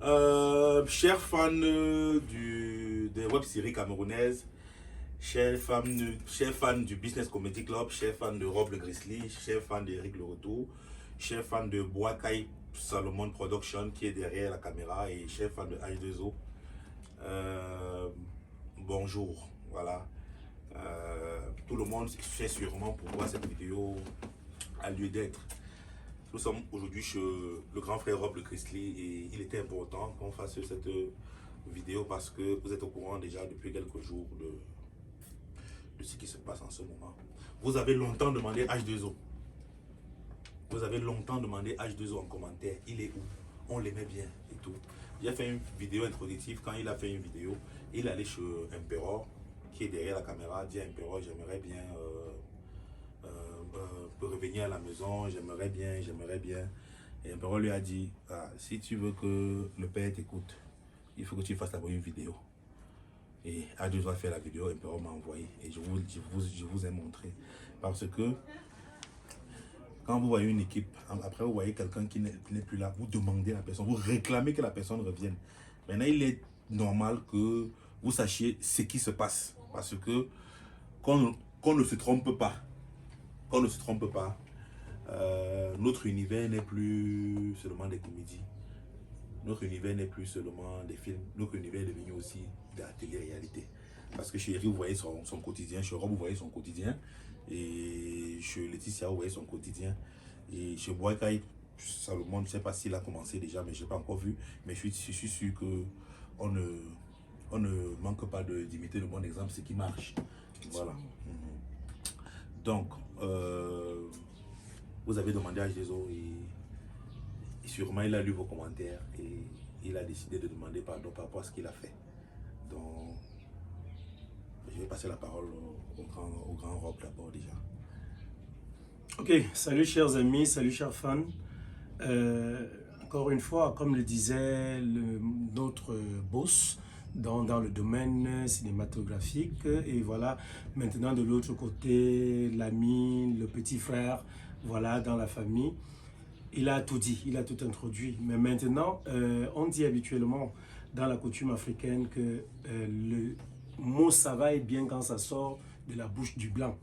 Chers fans des web-séries camerounaises, chers fans du Business Comedy Club, chers fans de Rob le Grizzly, chers fans d'Eric Le Retour, chers fans de Boakai Salomon Production qui est derrière la caméra et chers fans de H2O, bonjour. Voilà. Tout le monde sait sûrement pourquoi cette vidéo a lieu d'être. Nous sommes aujourd'hui chez le grand frère Rob le Grizzly et il était important qu'on fasse cette vidéo parce que vous êtes au courant déjà depuis quelques jours de ce qui se passe en ce moment. Vous avez longtemps demandé H2O. Vous avez longtemps demandé H2O en commentaire. Il est où? On l'aimait bien et tout. J'ai fait une vidéo introductive. Quand il a fait une vidéo, il allait chez Emperor qui est derrière la caméra. Dit à Emperor, j'aimerais bien revenir à la maison, j'aimerais bien. Et Emperor lui a dit, ah, si tu veux que le père t'écoute, il faut que tu fasses d'abord une vidéo. Et A2 a fait la vidéo, Emperor m'a envoyé et je vous ai montré. Parce que quand vous voyez une équipe, après vous voyez quelqu'un qui n'est plus là, vous demandez à la personne, vous réclamez que la personne revienne. Maintenant, il est normal que vous sachiez ce qui se passe. Parce que qu'on ne se trompe pas. Qu'on ne se trompe pas. Notre univers n'est plus seulement des comédies. Notre univers n'est plus seulement des films. Notre univers est devenu aussi de la télé-réalité. Parce que chez Eric, vous voyez son quotidien. Chez Rob, vous voyez son quotidien. Et chez Laetitia, vous voyez son quotidien. Et chez Boakai, Salomon, je ne sais pas s'il a commencé déjà, mais je n'ai pas encore vu. Mais je suis sûr qu'on ne manque pas d'imiter le bon exemple, ce qui marche. Voilà. Donc, vous avez demandé à Jésus et sûrement il a lu vos commentaires et il a décidé de demander pardon par rapport à ce qu'il a fait. Donc, je vais passer la parole au grand Rob d'abord déjà. Ok, salut chers amis, salut chers fans. Encore une fois, comme le disait notre boss dans le domaine cinématographique, et voilà, maintenant de l'autre côté, l'ami, le petit frère, voilà, dans la famille, il a tout dit, il a tout introduit. Mais maintenant, on dit habituellement dans la coutume africaine que le mot ça va est bien quand ça sort de la bouche du blanc.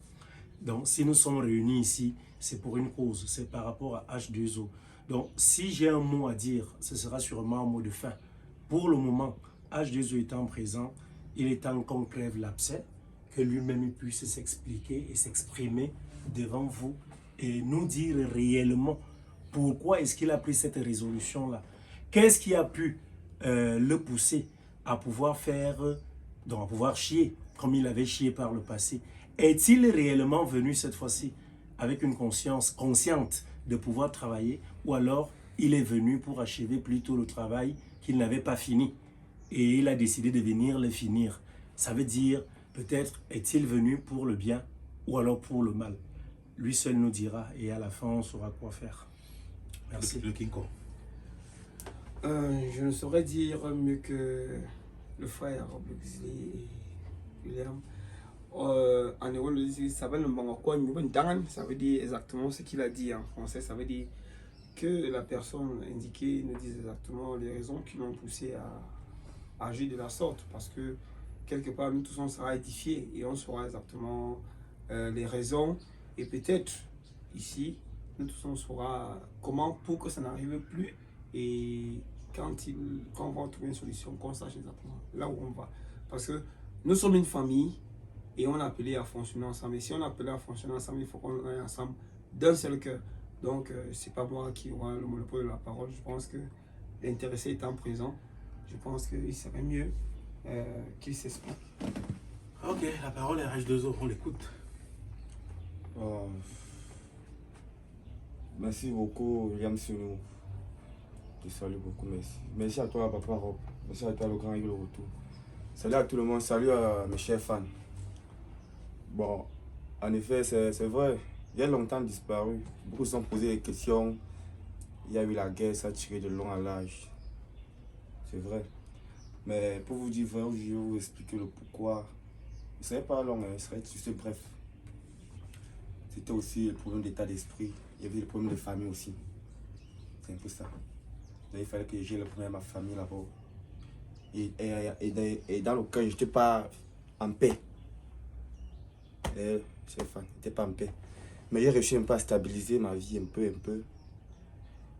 Donc, si nous sommes réunis ici, c'est pour une cause, c'est par rapport à H2O. Donc, si j'ai un mot à dire, ce sera sûrement un mot de fin. Pour le moment, H2O étant présent, il est temps qu'on crève l'abcès, que lui-même puisse s'expliquer et s'exprimer devant vous et nous dire réellement pourquoi est-ce qu'il a pris cette résolution-là. Qu'est-ce qui a pu le pousser à pouvoir faire, donc à pouvoir chier comme il avait chié par le passé. Est-il réellement venu cette fois-ci avec une conscience consciente de pouvoir travailler ou alors il est venu pour achever plutôt le travail qu'il n'avait pas fini et il a décidé de venir le finir. Ça veut dire peut-être est-il venu pour le bien ou alors pour le mal. Lui seul nous dira et à la fin on saura quoi faire. Merci. Le King Kong. Je ne saurais dire mieux que le frère Rob le Grizzly et William. En héros, ça veut dire exactement ce qu'il a dit en français. Ça veut dire que la personne indiquée nous dise exactement les raisons qui l'ont poussé à agir de la sorte. Parce que quelque part, nous tous on sera édifiés et on saura exactement les raisons. Et peut-être ici, nous tous on saura comment pour que ça n'arrive plus. Et quand on va trouver une solution, qu'on sache exactement là où on va. Parce que nous sommes une famille et on a appelé à fonctionner ensemble. Et si on a appelé à fonctionner ensemble, il faut qu'on aille ensemble d'un seul cœur. Donc, c'est pas moi qui aura le monopole de la parole. Je pense que l'intéressé étant présent, je pense qu'il serait mieux qu'il s'explique. Ok, la parole est à H2O, on l'écoute. Merci beaucoup, William Sino. Je salue beaucoup, merci. Merci à toi, Papa Rob. Merci à toi, le grand Aigle Retour. Salut à tout le monde, salut à mes chers fans. Bon, en effet, c'est vrai, il y a longtemps disparu. Beaucoup se sont posé des questions. Il y a eu la guerre, ça a tiré de long à large. C'est vrai. Mais pour vous dire vrai, je vais vous expliquer le pourquoi. Ce ne serait pas long, hein, ce serait juste bref. C'était aussi le problème d'état d'esprit. Il y avait le problème de famille aussi. C'est un peu ça. Donc, il fallait que j'ai le premier à ma famille là-bas. Et dans le cas, je n'étais pas en paix. Chef, je n'étais pas en paix. Mais j'ai réussi un peu à stabiliser ma vie, un peu.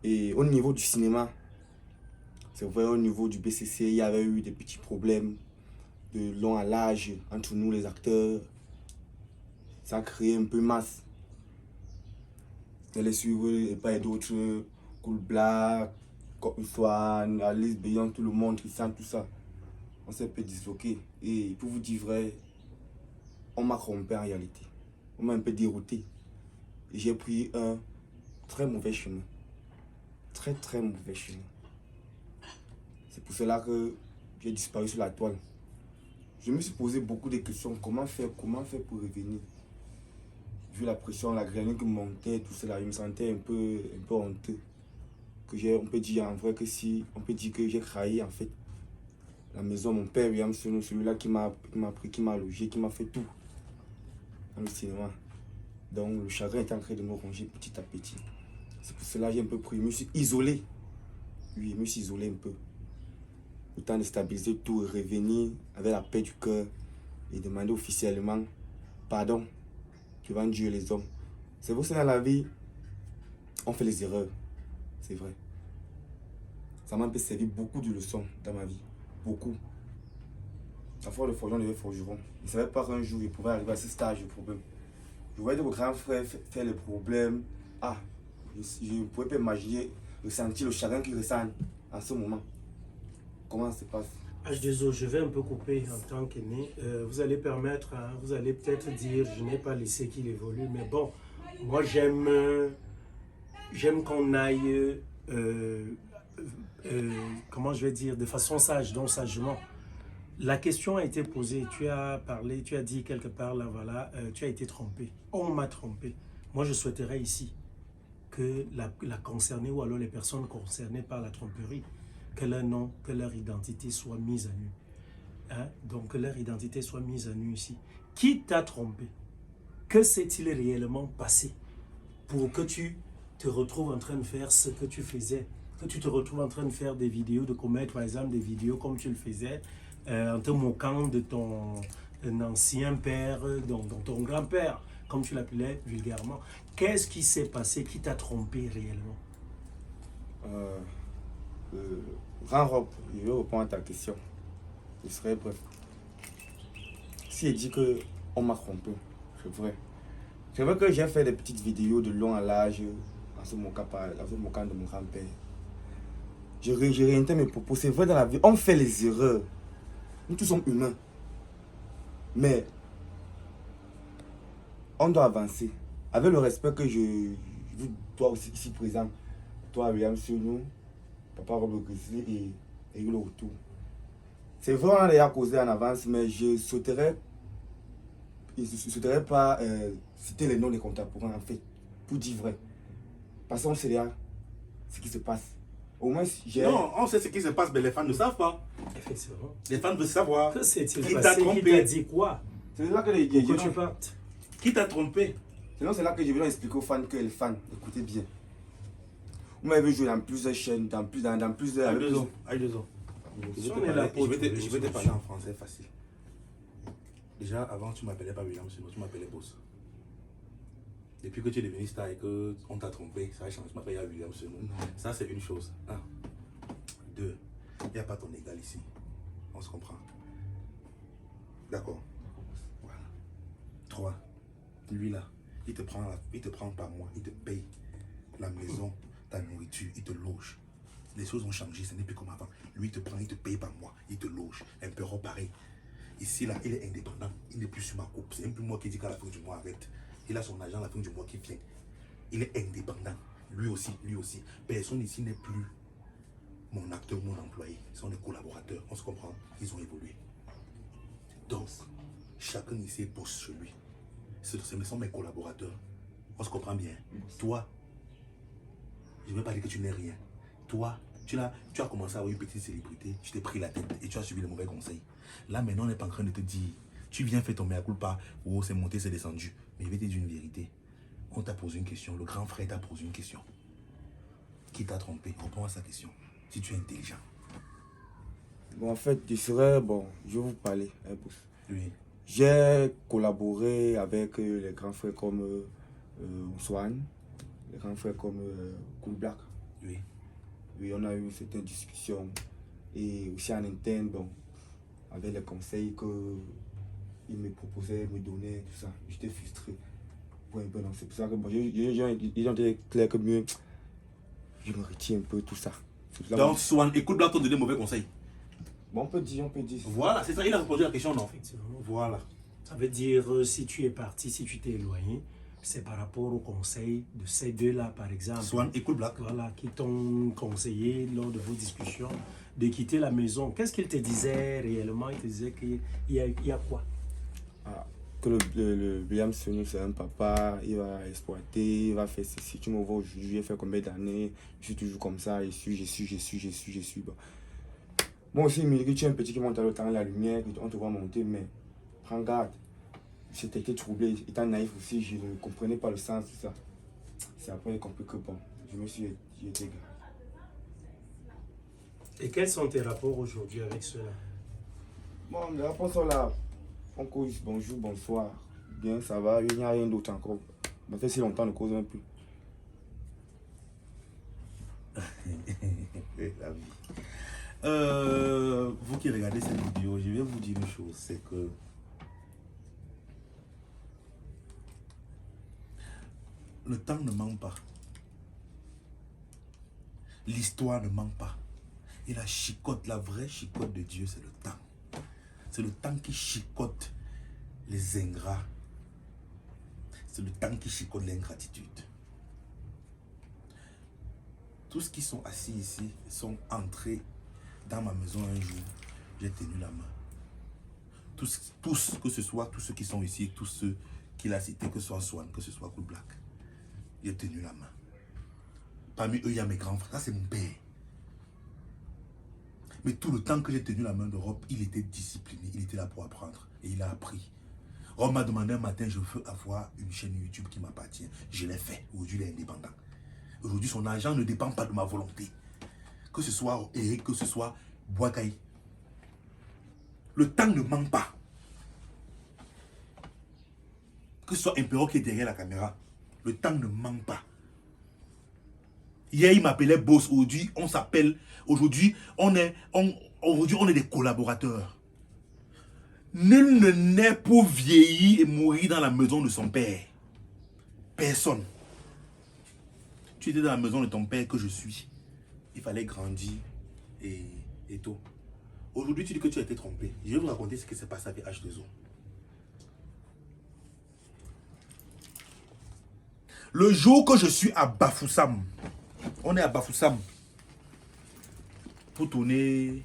Et au niveau du cinéma, c'est vrai, au niveau du BCC, il y avait eu des petits problèmes de long à large entre nous, les acteurs. Ça a créé un peu masse. J'allais suivre et pas d'autres, Cool Black, Swan, Alice Beyond, tout le monde, Christian, tout ça. On s'est un peu disloqué. Et pour vous dire vrai, on m'a trompé en réalité. On m'a un peu dérouté. Et j'ai pris un très mauvais chemin. Très mauvais chemin. C'est pour cela que j'ai disparu sur la toile. Je me suis posé beaucoup de questions. Comment faire pour revenir? Vu la pression, la grenouille qui montait, tout cela, je me sentais un peu honteux. On peut dire en vrai que on peut dire que j'ai trahi en fait la maison, mon père, William Sonou, celui-là qui m'a pris, qui m'a logé, qui m'a fait tout dans le cinéma. Donc le chagrin est en train de me ronger petit à petit. C'est pour cela que j'ai un peu pris, je me suis isolé. Oui, je me suis isolé un peu. Le temps de stabiliser tout et revenir avec la paix du cœur et demander officiellement pardon devant Dieu et les hommes. C'est pour ça que dans la vie, on fait les erreurs. C'est vrai. Ça m'a un peu servi beaucoup de leçons dans ma vie. Beaucoup. La fois, le forgeron devait forgeron. Je ne savais pas qu'un jour, il pouvait arriver à ce stage de problème. Je voyais mon grand frère faire les problèmes. Je ne pouvais pas imaginer, ressentir le chagrin qu'il ressent en ce moment. Comment ça se passe? H2O, je vais un peu couper en tant qu'aîné. Vous allez permettre, vous allez peut-être dire, je n'ai pas laissé qu'il évolue, mais bon, moi j'aime qu'on aille, comment je vais dire, de façon sage, donc sagement. La question a été posée, tu as parlé, tu as dit quelque part, là voilà, tu as été trompé. On m'a trompé. Moi je souhaiterais ici que la concernée ou alors les personnes concernées par la tromperie, que leur nom, que leur identité soit mise à nu. Hein? Donc que leur identité soit mise à nu ici. Qui t'a trompé? Que s'est-il réellement passé pour que tu te retrouves en train de faire ce que tu faisais? Que tu te retrouves en train de faire des vidéos, de commettre par exemple des vidéos comme tu le faisais, en te moquant de ton ancien père, donc ton grand-père, comme tu l'appelais vulgairement. Qu'est-ce qui s'est passé? Qui t'a trompé réellement? Grand Rob, je vais répondre à ta question. Je serai bref. Si elle dit qu'on m'a trompé, c'est vrai. C'est vrai que j'ai fait des petites vidéos de long à large en se moquant de mon grand-père. Je réinterromps mes propos. C'est vrai, dans la vie, on fait les erreurs. Nous tous sommes humains. Mais on doit avancer. Avec le respect que toi aussi ici présent, toi William Sonou, Papa Rob Grizzly et le retour. C'est vrai, on a déjà causé en avance, mais je ne souhaiterais pas citer les noms des contemporains en fait, pour dire vrai. Parce qu'on sait déjà ce qui se passe. Au moins, non, on sait ce qui se passe, mais les fans ne savent pas. Effectivement. Les fans veulent savoir. Que s'est-il Qui t'a passé? Qui trompé? t'a dit quoi? c'est là que Pourquoi tu partes? Qui t'a trompé? Sinon, c'est là que je vais expliquer aux fans que les fans, écoutez bien. Vous m'avez joué dans plusieurs chaînes, dans plusieurs. H2O. Je vais te parler en français facile. Déjà, avant, tu m'appelais pas William Sonou, tu m'appelais Boss. Depuis que tu es devenu star et qu'on t'a trompé, ça a changé, tu m'appelles William Sonou. Ça, c'est une chose. 1. 2. Il n'y a pas ton égal ici. On se comprend. D'accord. Voilà. 3. Lui là, il te prend par mois, il te paye la maison, ta nourriture, il te loge. Les choses ont changé, ce n'est plus comme avant. Lui, il te prend, il te paye par mois, il te loge. Un peu pareil. Ici, là, il est indépendant. Il n'est plus sur ma coupe. C'est un peu moi qui dis qu'à la fin du mois, arrête. Il a son agent à la fin du mois qui vient. Il est indépendant. Lui aussi. Personne ici n'est plus mon acteur, mon employé. Ce sont des collaborateurs. On se comprend. Ils ont évolué. Donc, chacun ici bosse chez lui. Ce sont mes collaborateurs. On se comprend bien. Toi, je ne veux pas dire que tu n'es rien. Toi, tu as commencé à avoir une petite célébrité, tu t'es pris la tête et tu as suivi les mauvais conseils. Là, maintenant, on n'est pas en train de te dire, tu viens faire ton mea culpa, oh, c'est monté, c'est descendu. Mais je vais te dire une vérité. On t'a posé une question, le grand frère t'a posé une question. Qui t'a trompé? Réponds à sa question. si tu es intelligent? Bon, en fait, je vais vous parler, hein, boss. Oui. J'ai collaboré avec les grands frères comme Swan, les grands frères comme Cool Black. Oui. Oui, on a eu certaines discussions. Et aussi en interne, bon, avec les conseils qu'ils me proposaient, me donnaient, tout ça. J'étais frustré. Ouais, bon, c'est pour ça que bon, ils ont été clairs que mieux, je me retiens un peu tout ça. Donc, Swan et Cool Black t'ont donné mauvais conseils. Bon, on peut dire. Voilà, c'est ça, il a répondu à la question, non? Effectivement. Voilà. Ça veut dire, si tu es parti, si tu t'es éloigné, c'est par rapport au conseil de ces deux-là, par exemple. Swan et Cool Black. Voilà, qui t'ont conseillé lors de vos discussions de quitter la maison. Qu'est-ce qu'ils te disaient réellement? Ils te disaient qu'il y a quoi? Que le William Sonu, c'est un papa, il va exploiter, il va faire ceci. Tu me vois aujourd'hui, j'ai fait combien d'années, je suis toujours comme ça, je suis. Bon. Moi aussi, il me dit que tu es un petit qui monte à le temps, la lumière, on te voit monter, mais prends garde. J'étais troublé, étant naïf aussi, je ne comprenais pas le sens de ça. C'est après j'ai compris que bon, je me suis dit, gars. Et quels sont tes rapports aujourd'hui avec cela? Bon, les rapports sont là. On cause, bonjour, bonsoir. Bien, ça va, il n'y a rien d'autre encore. Ça fait si longtemps, on ne cause même plus. La vie. Vous qui regardez cette vidéo, je vais vous dire une chose, c'est que le temps ne manque pas. L'histoire ne manque pas. Et la chicotte, la vraie chicotte de Dieu, c'est le temps. C'est le temps qui chicote les ingrats. C'est le temps qui chicote l'ingratitude. Tous qui sont assis ici sont entrés dans ma maison un jour. J'ai tenu la main. Tous, que ce soit tous ceux qui sont ici, tous ceux qu'il a cités, que ce soit Swan, que ce soit Cool Black, j'ai tenu la main. Parmi eux, il y a mes grands frères. Ça, c'est mon père. Mais tout le temps que j'ai tenu la main de Rob, il était discipliné. Il était là pour apprendre. Et il a appris. Rob m'a demandé un matin, je veux avoir une chaîne YouTube qui m'appartient. Je l'ai fait. Aujourd'hui, il est indépendant. Aujourd'hui, son argent ne dépend pas de ma volonté. Que ce soit Eric, que ce soit Boakaï. Le temps ne manque pas. Que ce soit Impero qui est derrière la caméra. Le temps ne manque pas. Hier, il m'appelait boss. Aujourd'hui, on s'appelle. Aujourd'hui, on est des collaborateurs. Nul ne naît pour vieillir et mourir dans la maison de son père. Personne. Tu étais dans la maison de ton père que je suis. Il fallait grandir et tout. Aujourd'hui, tu dis que tu as été trompé. Je vais vous raconter ce qui s'est passé avec H2O. Le jour que je suis à Bafoussam, on est à Bafoussam pour tourner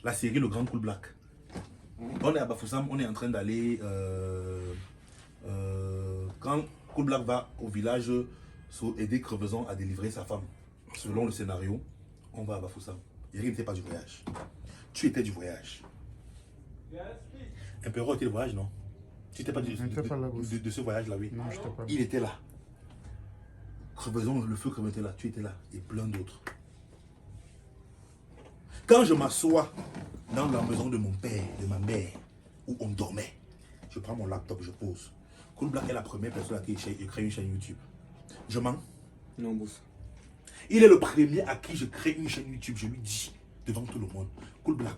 la série Le Grand Cool Black. On est à Bafoussam, on est en train d'aller... quand Cool Black va au village aider Crevaison à délivrer sa femme, selon le scénario, on va à Bafoussam. Eric n'était pas du voyage. Tu étais du voyage. Impero était du voyage, non? Tu n'étais pas de ce voyage-là, oui. Non, je n'étais pas là. Il était là. Crevaison, le feu Crevaison était là, tu étais là, et plein d'autres. Quand je m'assois dans la maison de mon père, de ma mère, où on dormait, je prends mon laptop, je pose. Cool Black est la première personne à qui j'ai créé une chaîne YouTube. Je mens? Non, boss. Il est le premier à qui je crée une chaîne YouTube. Je lui dis, devant tout le monde, Cool Black,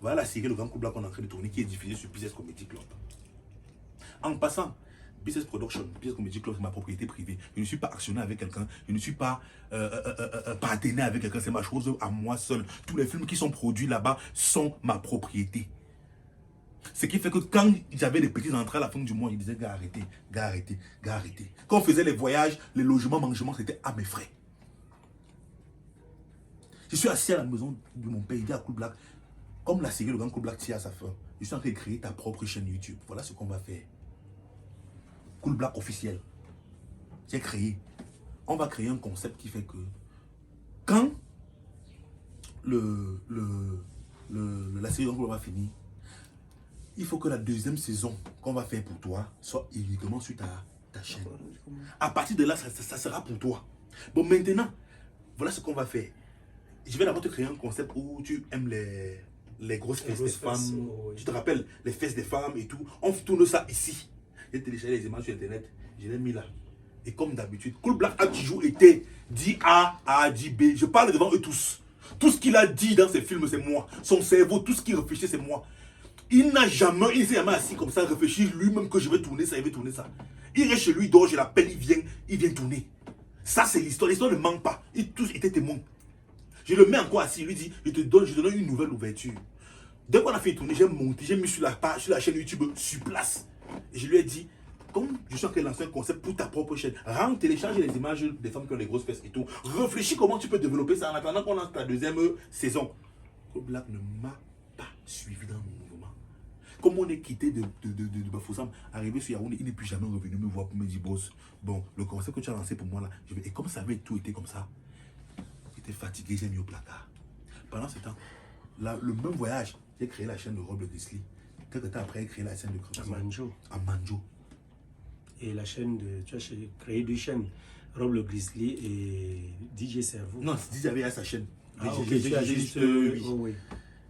voilà la série Le Grand Cool Black qu'on est en train de tourner, qui est diffusée sur Business Comedy Club. En passant, Business Production, Business Comedy Club, c'est ma propriété privée. Je ne suis pas actionnaire avec quelqu'un, je ne suis pas partenaire avec quelqu'un, c'est ma chose à moi seul. Tous les films qui sont produits là-bas sont ma propriété. Ce qui fait que quand j'avais des petits entrées à la fin du mois, ils disaient, gars, arrêtez, gars, arrêtez, gars, arrêtez. Quand on faisait les voyages, les logements, mangements, c'était à mes frais. Je suis assis à la maison de mon père, il dit à Cool Black, comme la série Le Grand Cool Black tient à sa fin, je suis en train de créer ta propre chaîne YouTube. Voilà ce qu'on va faire. Cool Black officiel. J'ai créé. On va créer un concept qui fait que quand la série Le Grand Cool Black va finir, il faut que la deuxième saison qu'on va faire pour toi soit uniquement sur ta chaîne. À partir de là, ça sera pour toi. Bon, maintenant, voilà ce qu'on va faire. je vais d'abord te créer un concept où tu aimes les grosses fesses des femmes. Oui. Tu te rappelles, les fesses des femmes et tout. On tourne ça ici. J'ai téléchargé les images sur internet, je l'ai mis là. Et comme d'habitude, Cool Black a toujours été dit A, dit B. Je parle devant eux tous. Tout ce qu'il a dit dans ses films, c'est moi. Son cerveau, tout ce qu'il réfléchit, c'est moi. Il s'est jamais assis comme ça, réfléchir lui-même que je vais tourner ça, il va tourner ça. Il reste chez lui, il dort, je l'appelle, il vient tourner. Ça, c'est l'histoire. L'histoire ne manque pas. Ils tous étaient témoins. Je le mets encore assis, il lui dit, je te donne une nouvelle ouverture. Dès qu'on a fait tourner, j'ai monté, j'ai mis sur la chaîne YouTube sur place. Et je lui ai dit, comme je suis en train de lancer un concept pour ta propre chaîne, rentre, télécharge les images des femmes qui ont les grosses fesses et tout. Réfléchis comment tu peux développer ça en attendant qu'on lance ta deuxième saison. Cool Black ne m'a pas suivi dans mon mouvement. Comme on est quitté de Bafoussam, arrivé sur Yaoundé, il n'est plus jamais revenu me voir pour me dire, boss, bon, le concept que tu as lancé pour moi là, et comme ça avait tout été comme ça, j'étais fatigué, j'ai mis au placard. Pendant ce temps, là, le même voyage, j'ai créé la chaîne de Rob le Grizzly. Quelques temps après, j'ai créé la chaîne de Amanjo. Amanjo. Et la chaîne tu as créé deux chaînes, Rob le Grizzly et DJ Cerveau. Non, DJ avait sa chaîne. Ah, ok, tu as juste, oui. oh, oui.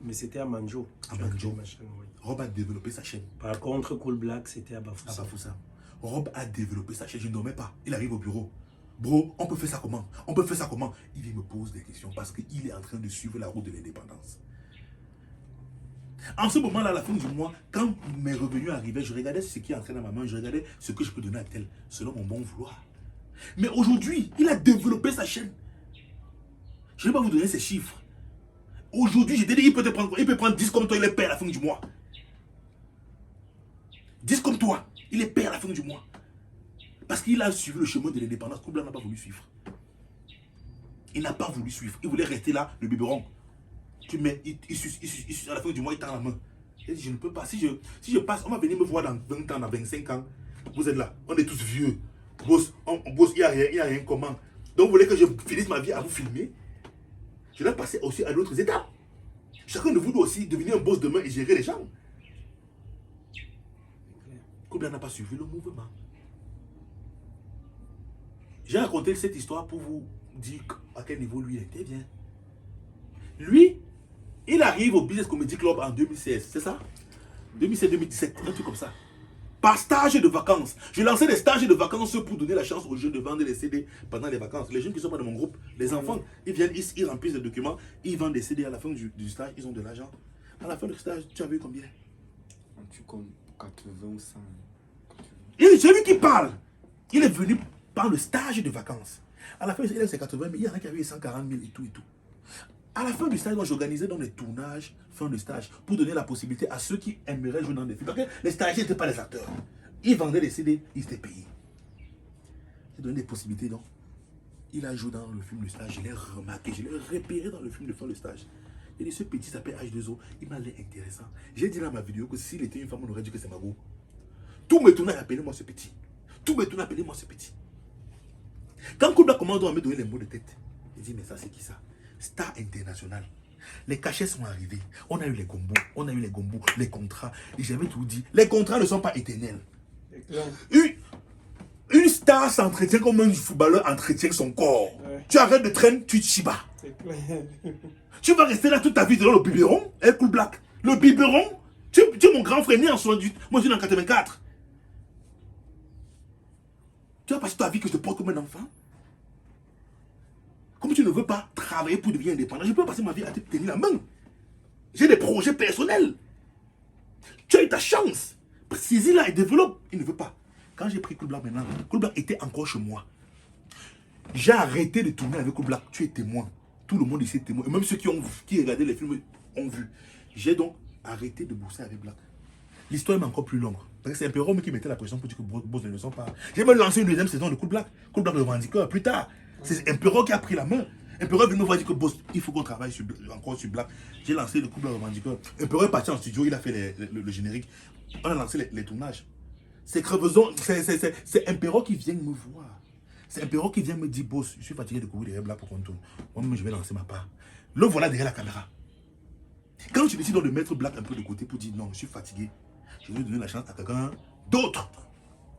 Mais c'était à Manjo. Amanjo. Oui. Rob a développé sa chaîne. Par contre, Cool Black, c'était à Bafoussam. À Bafoussam. Rob a développé sa chaîne. Je ne dormais pas. Il arrive au bureau. Bro, on peut faire ça comment? On peut faire ça comment? Il me pose des questions parce qu'il est en train de suivre la route de l'indépendance. En ce moment-là, à la fin du mois, quand mes revenus arrivaient, je regardais ce qui est entré dans ma main, je regardais ce que je peux donner à tel, selon mon bon vouloir. Mais aujourd'hui, il a développé sa chaîne. Je ne vais pas vous donner ces chiffres. Aujourd'hui, j'ai dit, il peut prendre 10 comme toi, il est père à la fin du mois. 10 comme toi, il est père à la fin du mois. Parce qu'il a suivi le chemin de l'indépendance. Cool Black n'a pas voulu suivre. Il n'a pas voulu suivre. Il voulait rester là, le biberon. Tu mets, à la fin du mois, il tend la main. Il dit, je ne peux pas. Si je passe, on va venir me voir dans 20 ans, dans 25 ans. Vous êtes là. On est tous vieux. Boss, il n'y a rien comment. Donc, vous voulez que je finisse ma vie à vous filmer? Je dois passer aussi à d'autres étapes. Chacun de vous doit aussi devenir un boss demain et gérer les gens. Cool Black n'a pas suivi le mouvement. J'ai raconté cette histoire pour vous dire à quel niveau lui était bien. Lui, il arrive au Business Comedy Club en 2016, c'est ça? 2016-2017, un truc comme ça. Par stage de vacances. Je lançais des stages de vacances pour donner la chance aux jeunes de vendre des CD pendant les vacances. Les jeunes qui ne sont pas dans mon groupe, les enfants, ils viennent, ils remplissent des documents, ils vendent des CD à la fin du stage, ils ont de l'argent. À la fin du stage, tu as vu combien? Tu comme 80 ou 100. C'est lui qui parle. Il est venu par le stage de vacances. À la fin, il a ses 80 000, il y en a qui avaient 140 000 et tout et tout. À la fin du stage, j'organisais dans les tournages, fin de stage, pour donner la possibilité à ceux qui aimeraient jouer dans des films. Parce que les stagiaires n'étaient pas les acteurs. Ils vendaient les CD, ils étaient payés. J'ai donné des possibilités, donc. Il a joué dans le film de stage, je l'ai remarqué, je l'ai repéré dans le film de fin de stage. J'ai dit, ce petit s'appelle H2O, il m'a l'air intéressant. J'ai dit dans ma vidéo que s'il était une femme, on aurait dit que c'est Mago. Tout me tournait, appelez-moi ce petit. Tout me tournait, appelez-moi ce petit. Quand Cool Black commande à me donner les mots de tête, j'ai dit, mais ça, c'est qui ça? Star international. Les cachets sont arrivés. On a eu les gombos, les contrats. Et j'avais tout dit. Les contrats ne sont pas éternels. Une star s'entretient comme un footballeur entretient son corps. Ouais. Tu arrêtes de traîner, tu te chibas. Tu vas rester là toute ta vie dans le biberon, Cool Black. Le biberon, tu es mon grand frère né en 78. Moi, je suis en 84. Tu vas passer ta vie que je te porte comme un enfant. Comme tu ne veux pas travailler pour devenir indépendant, je peux passer ma vie à te tenir la main. J'ai des projets personnels. Tu as eu ta chance. Saisis-la et développe. Il ne veut pas. Quand j'ai pris Cool Black maintenant, Cool Black était encore chez moi. J'ai arrêté de tourner avec Cool Black. Tu es témoin. Tout le monde ici est témoin. Et même ceux qui regardaient les films ont vu. J'ai donc arrêté de bosser avec Black. L'histoire est encore plus longue. Parce que c'est un peu Rome qui mettait la pression pour dire que boss ne le sont pas. J'ai même lancé une deuxième saison de Cool Black. Cool Black le revendiqueur plus tard. C'est Emperor qui a pris la main. Emperor vient me voir dire que boss, il faut qu'on travaille encore sur Black. J'ai lancé le couple revendiqueur. Emperor est parti en studio, il a fait le générique. On a lancé les tournages. C'est Crevaison, c'est Emperor qui vient me voir. C'est Emperor qui vient me dire, boss, je suis fatigué de courir derrière Black pour qu'on tourne. Moi-même, je vais lancer ma part. Le voilà derrière la caméra. Quand je décide de mettre Black un peu de côté pour dire non, je suis fatigué, je vais donner la chance à quelqu'un d'autre.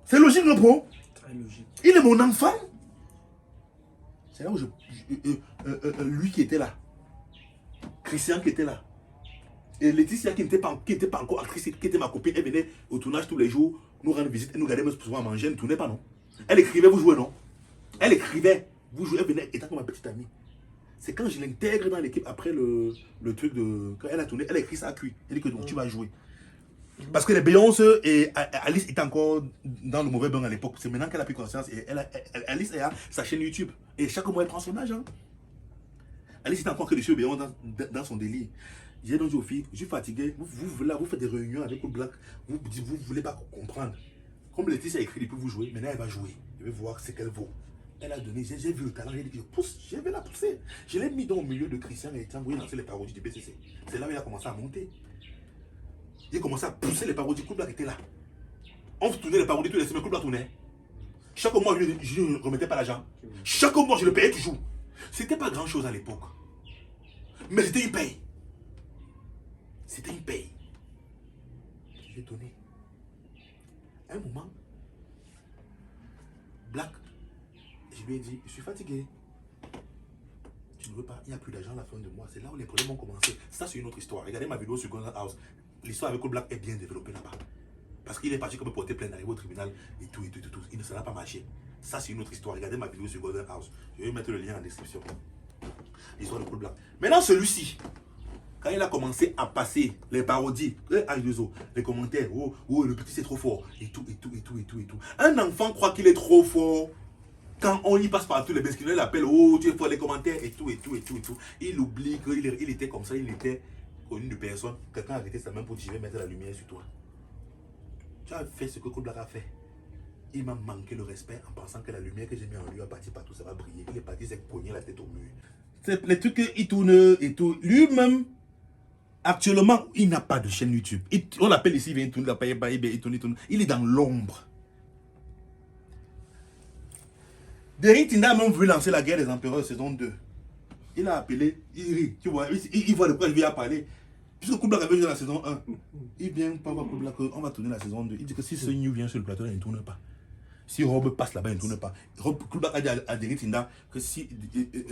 C'est logique, le bro. Très logique. Il est mon enfant. C'est là où lui qui était là, Christian qui était là. Et Laetitia qui n'était pas encore actrice, qui était ma copine, elle venait au tournage tous les jours, nous rendre visite, elle nous gardait même souvent à manger, elle ne tournait pas, non? Elle écrivait, vous jouez, non? Elle écrivait, vous jouez, elle venait, étant comme ma petite amie. C'est quand je l'intègre dans l'équipe après le truc de... Quand elle a tourné, elle a écrit ça à Cui. Elle dit que donc, tu vas jouer. Parce que les Beyoncé et Alice étaient encore dans le mauvais bain à l'époque. C'est maintenant qu'elle a pris conscience. Et Alice a sa chaîne YouTube. Et chaque mois, elle prend son âge. Hein. Alice est encore que les cheveux Beyoncé dans son délire. J'ai donc dit aux filles, je suis fatigué. Vous faites des réunions avec le Black. Vous ne voulez pas comprendre. Comme Laetitia a écrit depuis vous jouez, maintenant elle va jouer. Je vais voir ce qu'elle vaut. Elle a donné, j'ai vu le talent, j'ai dit que je pousse, je vais la pousser. Je l'ai mis dans le milieu de Christian et Etienne, vous voyez lancer les parodies du BCC. C'est là où il a commencé à monter. Il a commencé à pousser les parodies, Cool Black était là. On tournait les parodies tous les semaines, Cool Black tournait. Chaque mois, je ne remettais pas l'argent. Chaque mois, je le payais toujours. C'était pas grand chose à l'époque. Mais c'était une paye. C'était une paye. J'ai donné. À un moment, Black, je lui ai dit, je suis fatigué. Tu ne veux pas, il n'y a plus d'argent à la fin de mois. C'est là où les problèmes ont commencé. Ça, c'est une autre histoire. Regardez ma vidéo sur Golden House. L'histoire avec Cool Black est bien développée là-bas. Parce qu'il est parti comme porter plainte, arriver au tribunal et tout. Il ne s'en a pas marché. Ça, c'est une autre histoire. Regardez ma vidéo sur Golden House. Je vais mettre le lien en description. L'histoire de Cool Black. Maintenant, celui-ci, quand il a commencé à passer les parodies, les commentaires, oh, le petit c'est trop fort, et tout. Un enfant croit qu'il est trop fort. Quand on y passe par tous les besquins, il appelle, oh, tu es fort, les commentaires, et tout. Il oublie qu'il était comme ça, il était connu de personne. Quelqu'un a arrêté sa main pour dire, je vais mettre la lumière sur toi. Tu as fait ce que Cool Black a fait. Il m'a manqué le respect en pensant que la lumière que j'ai mis en lui va partir partout, ça va briller. Il est parti, s'est cogné la tête au mur. C'est les trucs qu'il tourne et tout. Lui-même, actuellement, il n'a pas de chaîne YouTube. On l'appelle ici, il vient tourner, il tourne. Il est dans l'ombre. Derrick Tinda a même voulu lancer la guerre des empereurs saison 2. Il a appelé, il rit, tu vois, il voit de quoi je lui ai parlé. Puisque Cool Black avait joué la saison 1, il vient pas voir Cool Black, on va tourner la saison 2. Il dit que si ce New vient sur le plateau, il ne tourne pas. Si Rob passe là-bas, il ne tourne pas. Cool Black a dit à Derrick Tinda que si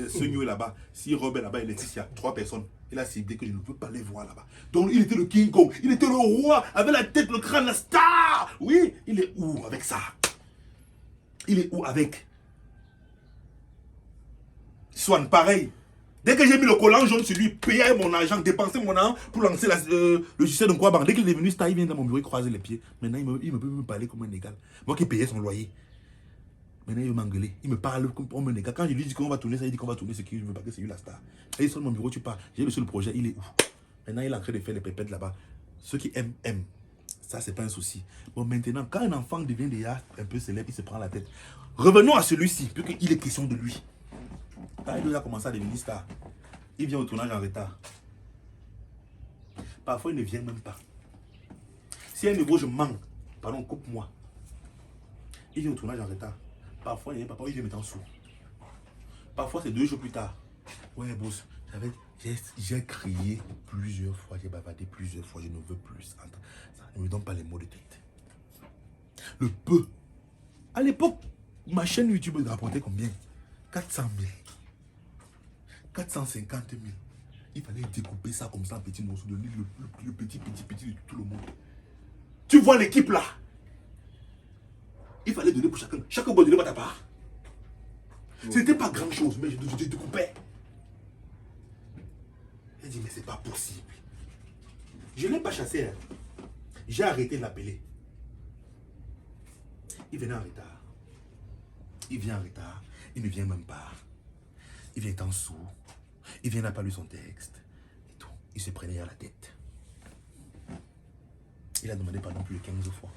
ce New est là-bas, si Rob est là-bas et Laetitia, 3 personnes, il a ciblé que je ne peux pas les voir là-bas. Donc il était le King Kong, il était le roi, avec la tête, le crâne, la star. Oui, il est où avec ça? Il est où avec? Swan, pareil. Dès que j'ai mis le collant jaune sur lui, payé mon argent, dépensé mon argent pour lancer le logiciel de Nkwaban. Dès qu'il est devenu star, il vient dans mon bureau, il croise les pieds. Maintenant, il me peut me parler comme un égal. Moi qui payais son loyer. Maintenant, il veut m'engueuler. Il me parle comme un égal. Quand je lui dis qu'on va tourner ça, il dit qu'on va tourner ce qu'il veut pas que c'est lui la star. Et il sonne mon bureau, tu parles. J'ai le seul projet, il est où? Maintenant, il est en train de faire les pépettes là-bas. Ceux qui aiment, aiment. Ça, c'est pas un souci. Bon, maintenant, quand un enfant devient déjà un peu célèbre, il se prend la tête. Revenons à celui-ci, puisqu'il est question de lui. Quand il a commencé à devenir star, il vient au tournage en retard. Parfois, il ne vient même pas. Si à un niveau, je manque, pardon, coupe-moi. Il vient au tournage en retard. Parfois, il vient pas, il vient mettre en sous. Parfois, c'est 2 jours plus tard. Ouais, boss, j'ai crié plusieurs fois, j'ai bavardé plusieurs fois, je ne veux plus. Ça ne me donne pas les mots de tête. Le peu. À l'époque, ma chaîne YouTube rapportait combien? 400 000. 450 000. Il fallait découper ça comme ça en petits morceaux, donner le petit de tout le monde. Tu vois l'équipe là? Il fallait donner pour chacun. Chacun doit donner pas ta part. C'était pas grand chose, mais je découpais. J'ai dit, mais c'est pas possible. Je ne l'ai pas chassé. Hein. J'ai arrêté de l'appeler. Il venait en retard. Il vient en retard. Il ne vient même pas. Il vient en sous. Il vient n'a pas lu son texte. Et tout. Il se prenait à la tête. Il a demandé pardon plus de 15 fois.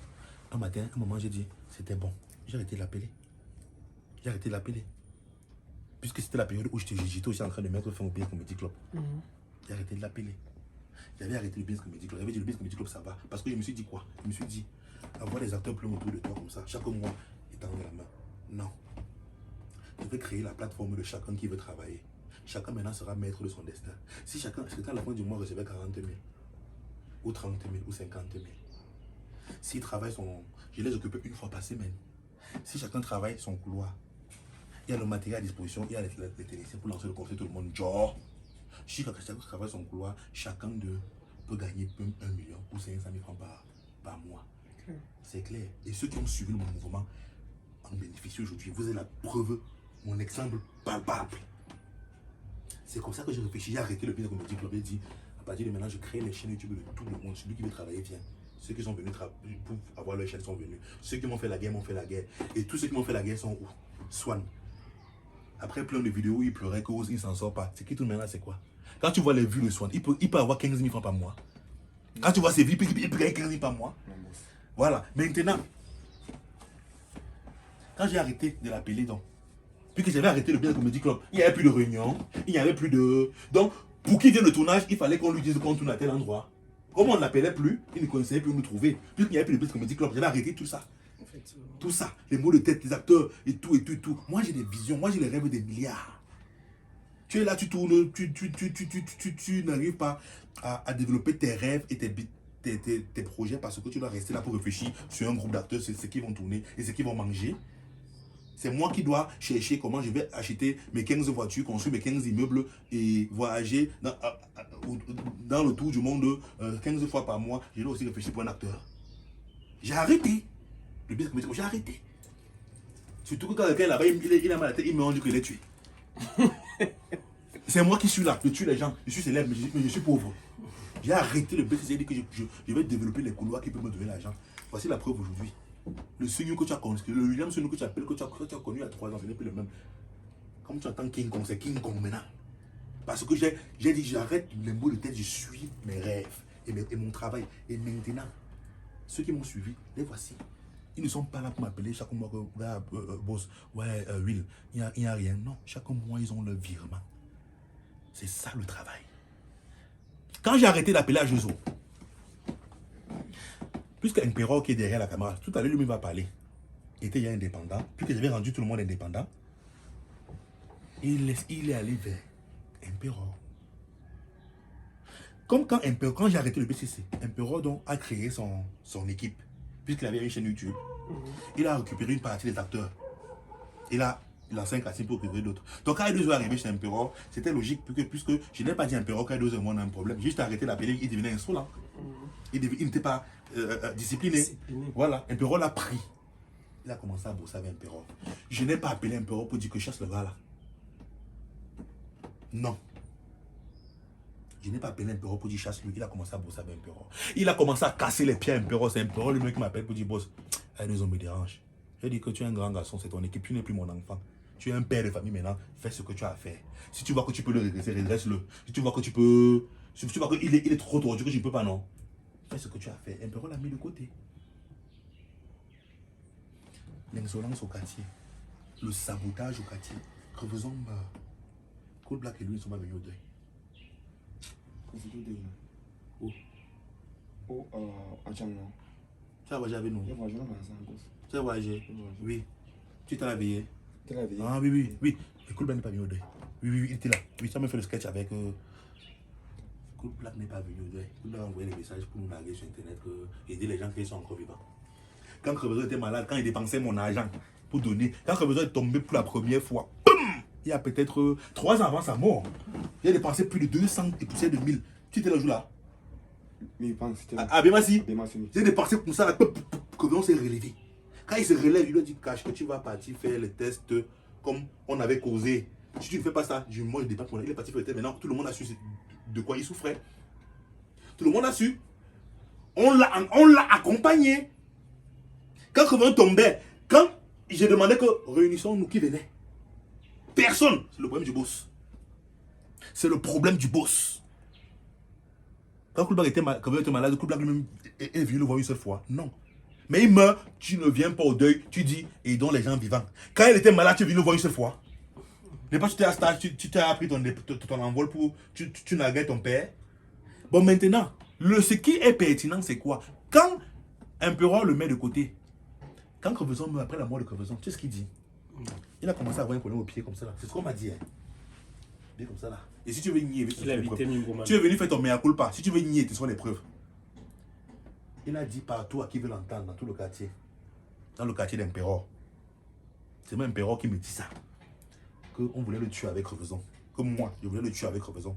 Un matin, un moment, j'ai dit, c'était bon. J'ai arrêté de l'appeler. J'ai arrêté de l'appeler. Puisque c'était la période où j'étais aussi en train de mettre fin au Beans Comedy Club. J'ai arrêté de l'appeler. J'avais arrêté le Beans Comedy Club. J'avais dit le Beans Comedy Club, ça va. Parce que je me suis dit quoi? Je me suis dit, avoir des acteurs pleins autour de toi comme ça, chaque mois, étendre la main. Non. Je vais créer la plateforme de chacun qui veut travailler. Chacun maintenant sera maître de son destin. Si chacun, parce que à la fin du mois, recevait 40 000, ou 30 000, ou 50 000. S'il travaille son... Je les occupe une fois par semaine. Si chacun travaille son couloir, il y a le matériel à disposition, il y a les télévisions pour lancer le conseil, tout le monde. Genre, Si chacun travaille son couloir, chacun d'eux peut gagner 1 million ou 500 000 francs par mois. C'est clair. Et ceux qui ont suivi mon mouvement en bénéficient aujourd'hui. Vous avez la preuve, mon exemple palpable. C'est comme ça que j'ai réfléchi. J'ai arrêté le business comme je dis. J'ai dit, à partir de maintenant, je crée les chaînes YouTube de tout le monde. Celui qui veut travailler vient. Ceux qui sont venus pour avoir leur chaîne sont venus. Ceux qui m'ont fait la guerre m'ont fait la guerre. Et tous ceux qui m'ont fait la guerre sont où? Swan. Après plein de vidéos où il pleurait qu'il ne s'en sort pas. C'est qui tout maintenant, c'est quoi? Quand tu vois les vues de Swan, il peut avoir 15 000 francs par mois. Quand tu vois ses vues, il peut gagner 15 000 par mois. Voilà. Maintenant, quand j'ai arrêté de l'appeler, donc, puis que j'avais arrêté le bien Comedy Club, il n'y avait plus de réunion, il n'y avait plus de... Donc, pour qu'il vienne le tournage, il fallait qu'on lui dise qu'on tourne à tel endroit. Comme on ne l'appelait plus, il ne connaissait plus où nous trouver. Puisqu'il n'y avait plus de Comedy Club, j'avais arrêté tout ça. Tout ça, les mots de tête, les acteurs et tout, et tout, et tout. Moi, j'ai des visions, moi, j'ai les rêves des milliards. Tu es là, tu tournes, tu n'arrives pas à développer tes rêves et tes projets parce que tu dois rester là pour réfléchir sur un groupe d'acteurs, c'est ce qui vont tourner et ce qui vont manger. C'est moi qui dois chercher comment je vais acheter mes 15 voitures, construire mes 15 immeubles et voyager dans le tour du monde 15 fois par mois. Je dois aussi réfléchir pour un acteur. J'ai arrêté. Le business, j'ai arrêté. Surtout que quand quelqu'un là-bas, il a mal à la tête, il me dit qu'il est tué. C'est moi qui suis là, je tue les gens, je suis célèbre, mais je suis pauvre. J'ai arrêté le business, j'ai dit que je vais développer les couloirs qui peuvent me donner l'argent. Voici la preuve aujourd'hui. Le Seigneur que tu as connu, le William Seigneur que tu appelles, que tu as connu il y a 3 ans, ce n'est plus le même. Comme tu entends King Kong, c'est King Kong maintenant. Parce que j'ai dit, j'arrête les mots de tête, je suis mes rêves et mon travail. Et maintenant, ceux qui m'ont suivi, les voici. Ils ne sont pas là pour m'appeler chaque mois que boss, Will, il n'y a rien. Non, chaque mois, ils ont leur virement. C'est ça le travail. Quand j'ai arrêté d'appeler à Jozo, puisque Impero qui est derrière la caméra, tout à l'heure, lui va parler. Il était indépendant, puisque j'avais rendu tout le monde indépendant. Il est allé vers Impero. Comme quand j'ai arrêté le BCC, Impero donc a créé son équipe, puisqu'il avait une chaîne YouTube. Il a récupéré une partie des acteurs. Il a 5 à 6 pour récupérer d'autres. Donc quand K2O est arrivé chez Impero, c'était logique, puisque je n'ai pas dit Impero, K2O et moi on a un problème. J'ai juste arrêté d'appeler, il devenait insolent. Il n'était pas discipliné. Voilà, Impero l'a pris. Il a commencé à bosser avec Impero. Je n'ai pas appelé Impero pour dire que je chasse le gars là. Non. Je n'ai pas appelé Impero pour dire chasse lui. Il a commencé à bosser avec Impero. Il a commencé à casser les pieds à Impero. C'est Impero le mec qui m'appelle pour dire boss, K2O me dérange. Je dis que tu es un grand garçon, c'est ton équipe, tu n'es plus mon enfant. Tu es un père de famille maintenant, fais ce que tu as à faire. Si tu vois que tu peux le redresser, redresse-le. Si tu vois que tu peux... Si tu vois qu'il est trop tordu, que je ne peux pas, non. Fais ce que tu as à faire. Impero l'a mis de côté. L'insolence au quartier. Le sabotage au quartier. Refaisons Cool Black et lui, ils sont pas venus au deuil. Où? Où à Djamnon. Tu as voyagé avec nous? J'ai voyagé dans un gosse. Tu as voyagé? Oui. Tu t'es réveillé? Tu l'as vu? Ah oui. Et Cool Black n'est pas venu au deuil. Oui, il était là. Oui, tu as même fait le sketch avec... Cool Black n'est pas venu au deuil. Cool Black a envoyé des messages pour nous narguer sur Internet et dire les gens qu'ils sont encore vivants. Quand Creveson était malade, quand il dépensait mon argent pour donner, quand Creveson est tombé pour la première fois, boum, il y a peut-être 3 ans avant sa mort, il a dépensé plus de 200 et poussières de 1000. Tu étais là jour là? Mais il pense que Ah, Bémassi, c'était... j'ai dépensé pour ça, Creveson s'est relevé. Quand il se relève, il lui a dit, cache que tu vas partir faire les tests comme on avait causé. Si tu ne fais pas ça, moi je dépense mon argent. Il est parti faire le test. Maintenant, tout le monde a su de quoi il souffrait. Tout le monde a su. On l'a accompagné. Quand Creveson tombait, quand j'ai demandé que réunissons-nous, qui venait? Personne. C'est le problème du boss. C'est le problème du boss. Quand Cool Black était malade, Cool Black lui-même est venu le voir une seule fois. Non. Mais il meurt, tu ne viens pas au deuil, tu dis, et donc les gens vivants. Quand il était malade, tu es venu le voir une seule fois. N'est pas tu t'es à stage, tu t'es appris ton envol pour... Tu narguais ton père. Bon, maintenant, ce qui est pertinent, c'est quoi? Quand Impero le met de côté, quand Creveson meurt après la mort de Creveson, tu sais ce qu'il dit? Il a commencé à avoir un problème au pied comme ça là. C'est ce qu'on m'a dit. Hein. Bien comme ça là. Et si tu veux nier, tu es venu faire ton mea culpa. Si tu veux nier, ce sont les preuves. Il a dit partout à qui veut l'entendre, dans tout le quartier. Dans le quartier d'Impero. C'est même Impero qui me dit ça. Qu'on voulait le tuer avec Creveson. Comme moi, je voulais le tuer avec Creveson.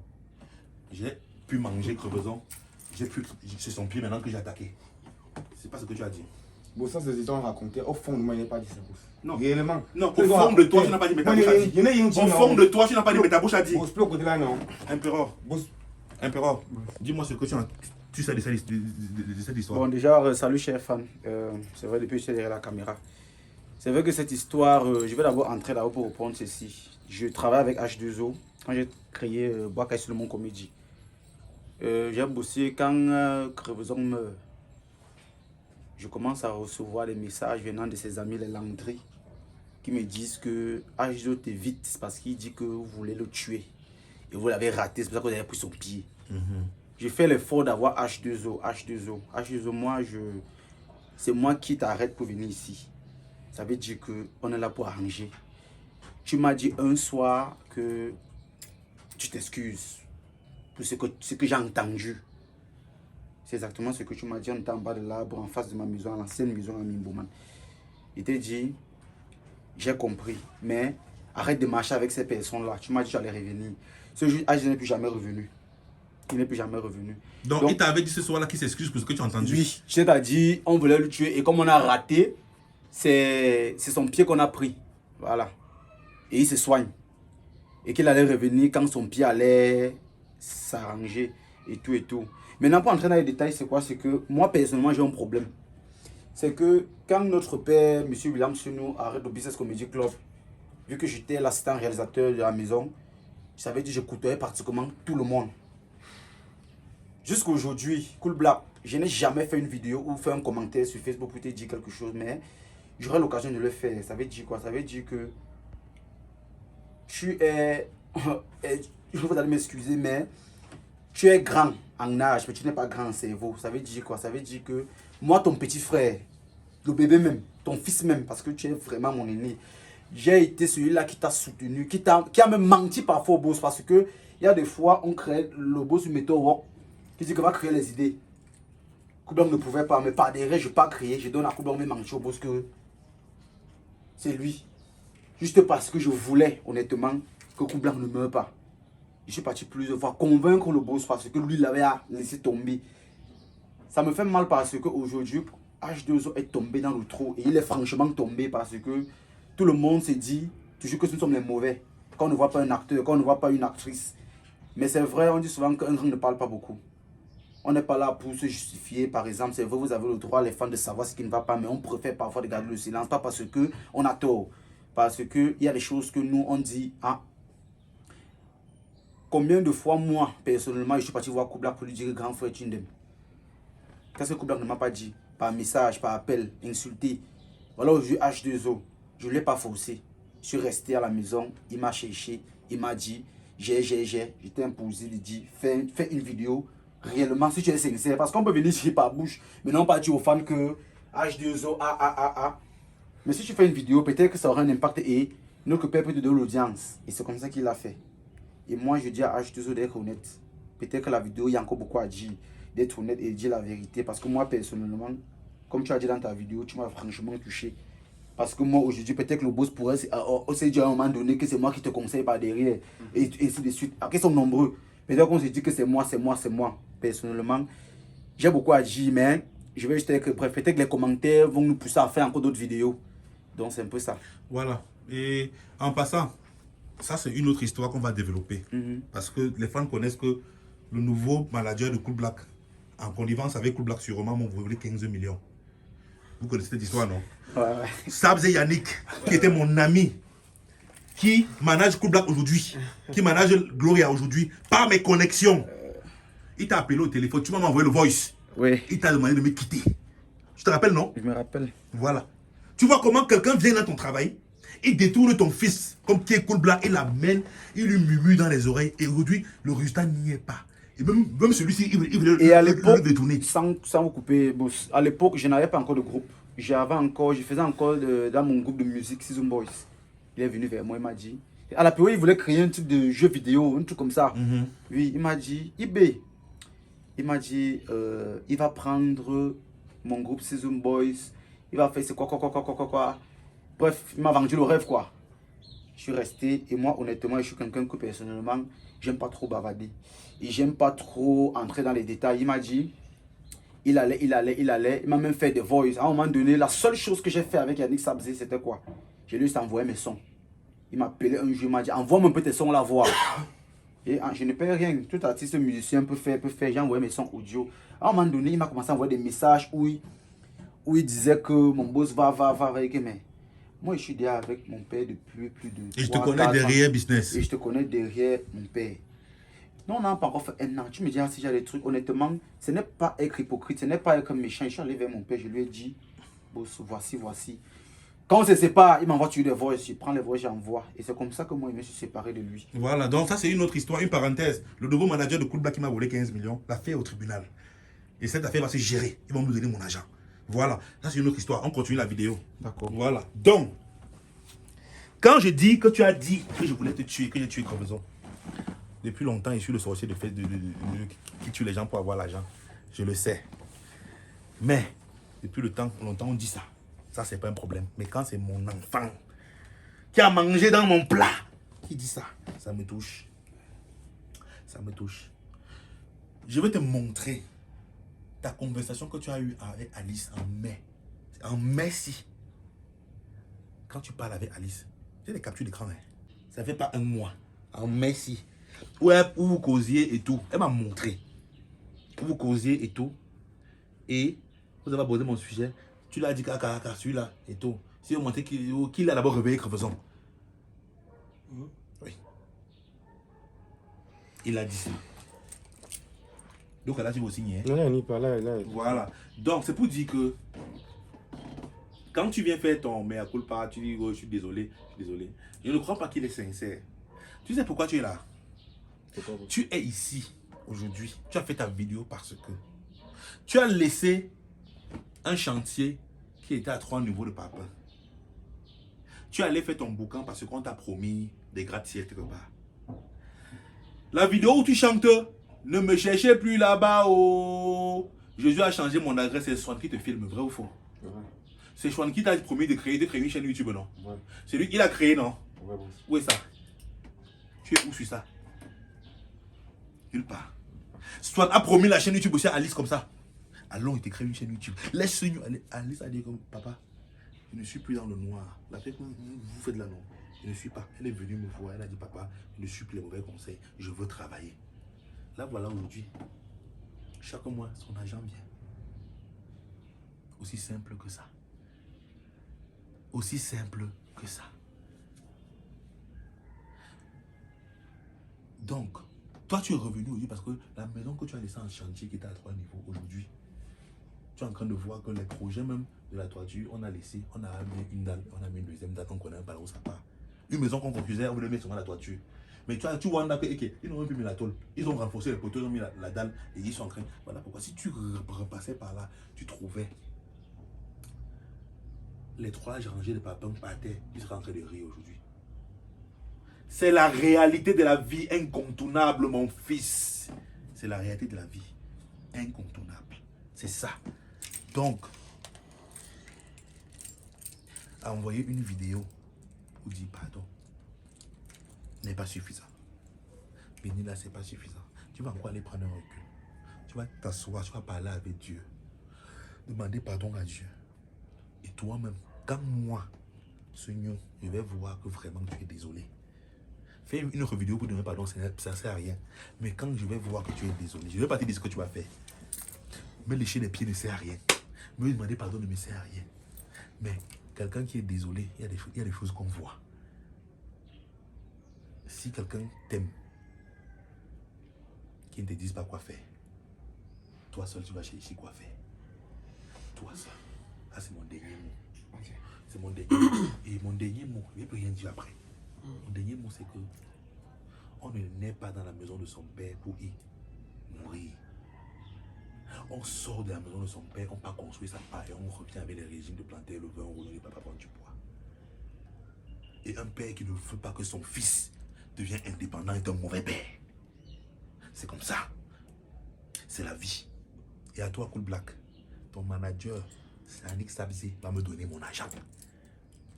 j'ai pu manger crevaison. C'est son pied maintenant que j'ai attaqué. C'est pas ce que tu as dit. Bon, ça, c'est des histoires racontées. Au fond de moi, il n'est pas dit ça. Non. Réellement. Non, au fond de toi, tu n'as pas dit, mais ta bouche a dit. Au fond de toi, tu n'as pas dit, mais ta bouche a dit. Boss, plus au côté là, non. Empereur, dis-moi ce que tu sais de cette histoire. Bon, déjà, salut cher fan. C'est vrai, depuis que je suis derrière la caméra. C'est vrai que cette histoire, je vais d'abord entrer là-haut pour répondre ceci. Je travaille avec H2O quand j'ai créé Boakai sur le Mont Comédie. J'ai bossé quand Crevaison meurt. Je commence à recevoir des messages venant de ses amis les Landry qui me disent que H2O t'évite parce qu'il dit que vous voulez le tuer. Et vous l'avez raté, c'est pour ça que vous avez pris son pied. J'ai fait l'effort d'avoir H2O. H2O, moi, c'est moi qui t'arrête pour venir ici. Ça veut dire qu'on est là pour arranger. Tu m'as dit un soir que tu t'excuses pour ce que j'ai entendu. C'est exactement ce que tu m'as dit. On était en bas de l'arbre, en face de ma maison, l'ancienne maison à Mimboman. Il t'a dit, j'ai compris, mais arrête de marcher avec ces personnes-là. Tu m'as dit que j'allais revenir. Ce jour, je n'ai plus jamais revenu. Il n'est plus jamais revenu. Donc il t'avait dit ce soir-là qu'il s'excuse pour ce que tu as entendu. Oui, c'est-à-dire, on voulait le tuer et comme on a raté, c'est son pied qu'on a pris. Voilà. Et il se soigne. Et qu'il allait revenir quand son pied allait s'arranger et tout et tout. Maintenant, pour entrer dans les détails, c'est quoi? C'est que moi, personnellement, j'ai un problème. C'est que quand notre père, M. William Sunou, arrête le Business Comedy Club, vu que j'étais l'assistant réalisateur de la maison, ça veut dire que je côtoyais pratiquement tout le monde. Jusqu'à aujourd'hui, Cool Black, je n'ai jamais fait une vidéo ou fait un commentaire sur Facebook pour te dire quelque chose, mais j'aurai l'occasion de le faire. Ça veut dire quoi? Ça veut dire que tu es, vous allez m'excuser, mais tu es grand en âge, mais tu n'es pas grand en cerveau. Ça veut dire quoi? Ça veut dire que moi, ton petit frère, le bébé même, ton fils même, parce que tu es vraiment mon aîné, j'ai été celui-là qui t'a soutenu, qui a même menti parfois au boss, parce que il y a des fois, on crée le boss du méthode Walk, qui dit qu'on va créer les idées. Koublanc ne pouvait pas, mais par derrière, je n'ai pas créé, je donne à Koublanc mes menti au boss que c'est lui. Juste parce que je voulais, honnêtement, que Koublanc ne meure pas. Je suis parti plusieurs fois convaincre le boss parce que lui, il avait laissé tomber. Ça me fait mal parce qu'aujourd'hui, H2O est tombé dans le trou. Et il est franchement tombé parce que tout le monde se dit toujours que nous sommes les mauvais. Quand on ne voit pas un acteur, quand on ne voit pas une actrice. Mais c'est vrai, on dit souvent qu'un grand ne parle pas beaucoup. On n'est pas là pour se justifier. Par exemple, c'est vrai, vous avez le droit, les fans, de savoir ce qui ne va pas. Mais on préfère parfois de garder le silence. Pas parce qu'on a tort. Parce qu'il y a des choses que nous, on dit, ah, combien de fois, moi, personnellement, je suis parti voir Koublanc pour lui dire grand frère Tindem. Qu'est-ce que Koublanc ne m'a pas dit? Par message, par appel, insulté. Voilà, aujourd'hui, H2O, je ne l'ai pas forcé. Je suis resté à la maison, il m'a cherché, il m'a dit, j'étais imposé, il dit, fais une vidéo, réellement, si tu es sincère. Parce qu'on peut venir ici par bouche, mais non pas dire aux fans que H2O, Mais si tu fais une vidéo, peut-être que ça aura un impact et notre père peut te donner l'audience. Et c'est comme ça qu'il l'a fait. Et moi, je dis à H2O d'être honnête. Peut-être que la vidéo, il y a encore beaucoup à dire. D'être honnête et dire la vérité. Parce que moi, personnellement, comme tu as dit dans ta vidéo, tu m'as franchement touché. Parce que moi, aujourd'hui, peut-être que le boss pourrait se dire à un moment donné que c'est moi qui te conseille par derrière. Et ainsi de suite. Après, ils sont nombreux. Peut-être qu'on se dit que c'est moi. Personnellement, j'ai beaucoup à dire, mais je vais juste être bref. Peut-être que les commentaires vont nous pousser à faire encore d'autres vidéos. Donc, c'est un peu ça. Voilà. Et en passant, ça, c'est une autre histoire qu'on va développer. Parce que les fans connaissent que le nouveau manager de Cool Black, en connivence avec Cool Black, sûrement, m'ont volé 15 millions. Vous connaissez cette histoire, non? Ouais. Sabs et Yannick, qui était mon ami, qui manage Cool Black aujourd'hui, qui manage Gloria aujourd'hui, par mes connexions. Il t'a appelé au téléphone, tu m'as envoyé le voice. Oui. Il t'a demandé de me quitter. Tu te rappelles, non? Je me rappelle. Voilà. Tu vois comment quelqu'un vient dans ton travail, il détourne ton fils, comme qui est Cool Black, il l'amène, il lui murmure dans les oreilles, et aujourd'hui, le résultat n'y est pas. Et même celui-ci, il veut le détourner. Sans vous couper, boss, à l'époque, je n'avais pas encore de groupe. Je faisais encore dans mon groupe de musique, Season Boys. Il est venu vers moi, il m'a dit. À la période, il voulait créer un truc de jeu vidéo, un truc comme ça. Oui, il m'a dit, IB. Il m'a dit, il va prendre mon groupe Season Boys. Il va faire c'est quoi. Bref, il m'a vendu le rêve, quoi. Je suis resté et moi, honnêtement, je suis quelqu'un que personnellement, j'aime pas trop bavarder. Et j'aime pas trop entrer dans les détails. Il m'a dit, il allait. Il m'a même fait des voices. À un moment donné, la seule chose que j'ai fait avec Yannick Sabzé, c'était quoi? Je lui ai envoyé mes sons. Il m'a appelé un jour, il m'a dit, envoie-moi un peu tes sons, la voix. Et je ne paye rien. Tout artiste musicien peut faire. J'ai envoyé mes sons audio. À un moment donné, il m'a commencé à envoyer des messages où il disait que mon boss va. Mais moi, je suis déjà avec mon père depuis plus de 3, Et je te connais derrière ans. business. Et je te connais derrière mon père. Non, on n'a pas encore fait un an. Tu me dis, si j'ai des trucs, honnêtement, ce n'est pas être hypocrite, ce n'est pas être méchant. Je suis allé vers mon père, je lui ai dit, boss, voici. Quand on se sépare, il m'envoie des voices, je prends les voices, j'envoie. Et c'est comme ça que moi, je me suis séparé de lui. Voilà, donc ça c'est une autre histoire, une parenthèse. Le nouveau manager de Cool Black qui m'a volé 15 millions l'a fait au tribunal. Et cette affaire va se gérer. Ils vont nous donner mon argent. Voilà, ça c'est une autre histoire. On continue la vidéo. D'accord. Voilà. Donc, quand je dis que tu as dit que je voulais te tuer, que j'ai tué Crevaison, depuis longtemps, je suis le sorcier qui tue les gens pour avoir l'argent. Je le sais. Mais, depuis longtemps, on dit ça. Ça, c'est pas un problème. Mais quand c'est mon enfant qui a mangé dans mon plat qui dit ça, ça me touche. Ça me touche. Je vais te montrer ta conversation que tu as eue avec Alice en mai. En mai, si. Quand tu parles avec Alice, j'ai des captures d'écran. Hein. Ça fait pas un mois. En mai, si. Où vous causiez et tout. Elle m'a montré. Où vous causiez et tout. Et vous avez abordé mon sujet. Tu l'as dit qu'à celui-là et tout. Si vous montrez qu'il a d'abord réveillé Crevaison. Oui. Il a dit ça. Donc là, tu vas signer. Non, il n'y a pas là. Voilà. Donc, c'est pour dire que quand tu viens faire ton mea culpa, tu dis, oh, je suis désolé. Je ne crois pas qu'il est sincère. Tu sais pourquoi tu es là? Tu es ici aujourd'hui. Tu as fait ta vidéo parce que tu as laissé un chantier qui était à 3 niveaux de papa. Tu allais faire ton boucan parce qu'on t'a promis des gratte-ciel quelque part. La vidéo où tu chantes, ne me cherchez plus là-bas. Oh. Jésus a changé mon adresse. C'est Swan qui te filme, vrai ou faux? Ouais. C'est Swan qui t'a promis de créer une chaîne YouTube, non? Ouais. C'est lui qui l'a créé, non? Ouais, bon. Où est ça? Tu es où sur ça? Nulle part. Swan a promis la chaîne YouTube aussi à Alice comme ça. Allons, il te crée une chaîne YouTube. Laisse ce Alice a dit comme papa, je ne suis plus dans le noir. La fête, vous faites de la non. Je ne suis pas. Elle est venue me voir. Elle a dit papa, je ne suis plus les mauvais conseils. Je veux travailler. Là, voilà aujourd'hui. Chaque mois, son argent vient. Aussi simple que ça. Aussi simple que ça. Donc, toi, tu es revenu aujourd'hui parce que la maison que tu as laissée en chantier qui était à 3 niveaux aujourd'hui, tu es en train de voir que les projets même de la toiture, on a laissé, on a mis une dalle, on a mis une deuxième dalle, on connaît un ballon où ça part. Une maison qu'on construisait, on voulait mettre sur la toiture. Mais tu vois, ils n'ont même plus mis la tôle. Ils ont renforcé les poteaux, ils ont mis la dalle et ils sont en train. Voilà pourquoi, si tu repassais par là, tu trouvais les 3 rangées de papins par terre, ils seraient en train de rire aujourd'hui. C'est la réalité de la vie incontournable, mon fils. C'est la réalité de la vie incontournable. C'est ça. Donc, envoyer une vidéo ou dire pardon n'est pas suffisant. Béni là, c'est pas suffisant. Tu vas encore aller prendre un recul. Tu vas t'asseoir, tu vas parler avec Dieu. Demander pardon à Dieu. Et toi-même, quand moi, Seigneur, je vais voir que vraiment tu es désolé. Fais une autre vidéo pour demander pardon, ça ne sert à rien. Mais quand je vais voir que tu es désolé, je ne vais pas te dire ce que tu vas faire. Me lécher les pieds ne sert à rien. Me demander pardon ne me sert à rien. Mais quelqu'un qui est désolé, il y a des choses qu'on voit. Si quelqu'un t'aime, qui ne te dise pas quoi faire, toi seul tu vas chercher quoi faire. Toi seul. Ah, c'est mon dernier mot. Okay. C'est mon dernier mot. Et mon dernier mot, je ne peux rien dire après. Mon dernier mot, c'est que on ne naît pas dans la maison de son père pour y mourir. On sort de la maison de son père, on part construire sa part et on revient avec les régimes de planter le vin, rouler les papas prendre du poids. Et un père qui ne veut pas que son fils devienne indépendant est un mauvais père. C'est comme ça. C'est la vie. Et à toi, Cool Black, ton manager, c'est Yannick Sabzé, va me donner mon argent.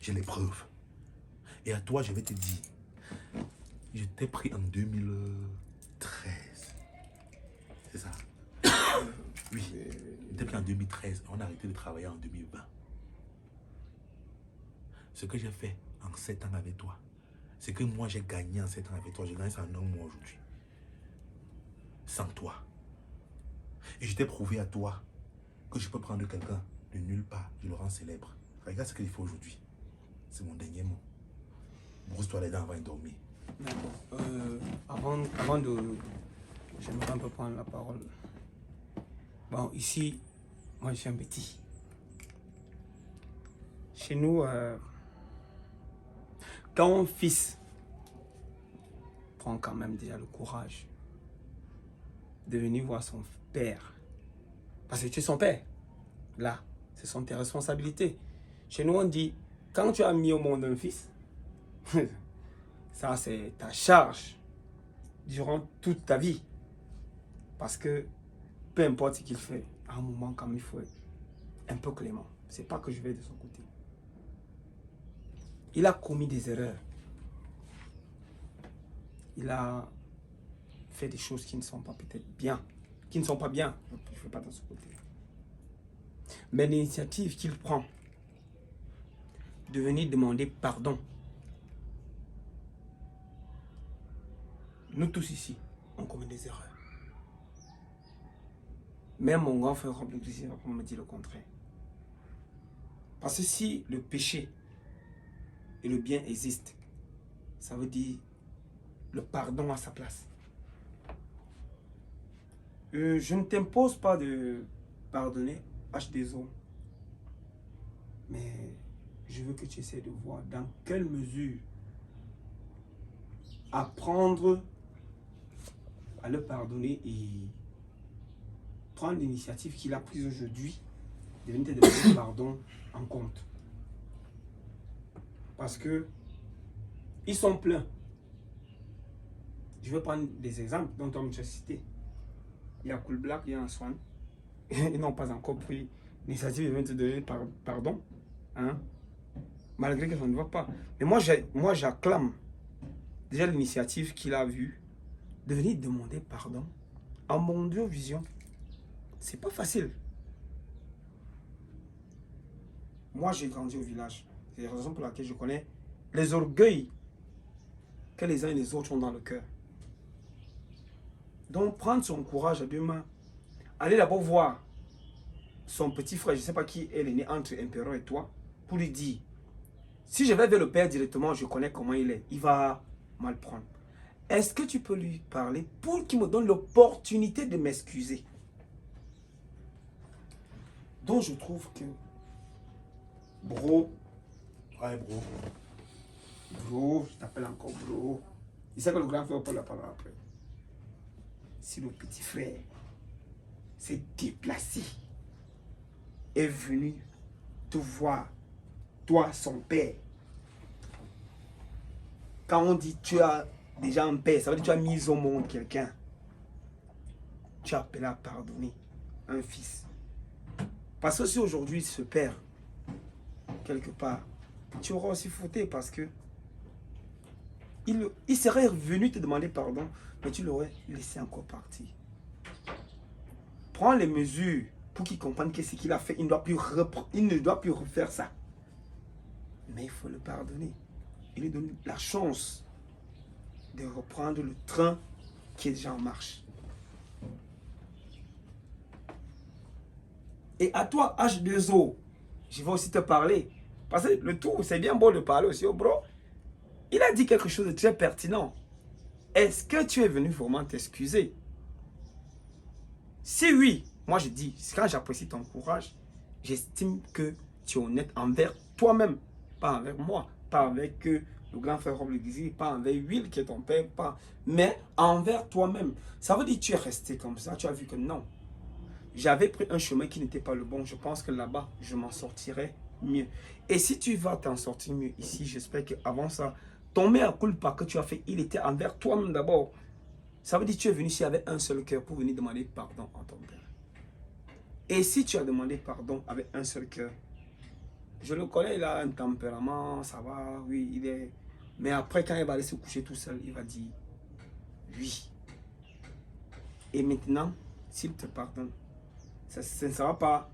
J'ai les preuves. Et à toi, je vais te dire, je t'ai pris en 2013. C'est ça? Oui, je t'ai pris en 2013. On a arrêté de travailler en 2020. Ce que j'ai fait en 7 ans avec toi, c'est que moi j'ai gagné en 7 ans avec toi. Je gagne ça en un mois aujourd'hui. Sans toi. Et je t'ai prouvé à toi que je peux prendre quelqu'un de nulle part, je le rends célèbre. Regarde ce qu'il faut aujourd'hui. C'est mon dernier mot. Brosse-toi les dents avant de dormir. D'accord. Avant de... J'aimerais un peu prendre la parole. Bon, ici, moi je suis un petit. Chez nous, quand un fils prend quand même déjà le courage de venir voir son père, parce que tu es son père, là, ce sont tes responsabilités. Chez nous, on dit, quand tu as mis au monde un fils, ça c'est ta charge durant toute ta vie. Parce que peu importe ce qu'il fait, à un moment quand il faut être un peu clément. C'est pas que je vais de son côté. Il a commis des erreurs. Il a fait des choses qui ne sont pas peut-être bien, qui ne sont pas bien. Je ne fais pas de son côté. Mais l'initiative qu'il prend de venir demander pardon, nous tous ici, on commet des erreurs. Même mon grand frère Rob Leguizier va me dire le contraire. Parce que si le péché et le bien existent, ça veut dire le pardon à sa place. Je ne t'impose pas de pardonner H2O, mais je veux que tu essaies de voir dans quelle mesure apprendre à le pardonner et prendre l'initiative qu'il a prise aujourd'hui de venir te demander pardon en compte. Parce que ils sont pleins. Je vais prendre des exemples dont on m'a cité. Il y a Cool Black, il y a Antoine. Ils n'ont pas encore pris l'initiative de venir te donner pardon. Hein? Malgré que ça ne va pas. Mais moi j'acclame déjà l'initiative qu'il a vue de venir demander pardon en Mondio Vision. C'est pas facile. Moi, j'ai grandi au village. C'est la raison pour laquelle je connais les orgueils que les uns et les autres ont dans le cœur. Donc, prendre son courage à deux mains, aller d'abord voir son petit frère, je ne sais pas qui est l'aîné entre Impérial et toi, pour lui dire, si je vais vers le père directement, je connais comment il est, il va mal prendre. Est-ce que tu peux lui parler pour qu'il me donne l'opportunité de m'excuser? Donc je trouve que bro, Ouais, bro. bro, je t'appelle encore bro. Il sait que le grand frère peut la parler après. Si le petit frère s'est déplacé, est venu te voir, toi son père. Quand on dit tu as déjà un père, ça veut dire que tu as mis au monde quelqu'un. Tu as appelé à pardonner un fils. Parce que si aujourd'hui ce père, quelque part, tu auras aussi fauté parce que il serait venu te demander pardon, mais tu l'aurais laissé encore partir. Prends les mesures pour qu'il comprenne que ce qu'il a fait, il ne doit plus refaire ça. Mais il faut le pardonner. Il lui donne la chance de reprendre le train qui est déjà en marche. Et à toi, H2O, je vais aussi te parler. Parce que le tout, c'est bien beau de parler aussi au bro. Il a dit quelque chose de très pertinent. Est-ce que tu es venu vraiment t'excuser? Si oui, moi je dis, quand j'apprécie ton courage, j'estime que tu es honnête envers toi-même, pas envers moi, pas avec le grand frère Rob Leguizier, pas envers Will qui est ton père, pas, mais envers toi-même. Ça veut dire que tu es resté comme ça, tu as vu que non. J'avais pris un chemin qui n'était pas le bon. Je pense que là-bas, je m'en sortirais mieux. Et si tu vas t'en sortir mieux ici, j'espère qu'avant ça, ton mea culpa que tu as fait, il était envers toi-même d'abord. Ça veut dire que tu es venu ici avec un seul cœur pour venir demander pardon à ton père. Et si tu as demandé pardon avec un seul cœur, je le connais, il a un tempérament, ça va, oui, il est Mais après, quand il va aller se coucher tout seul, il va dire oui. Et maintenant, s'il te pardonne, ça ne sera pas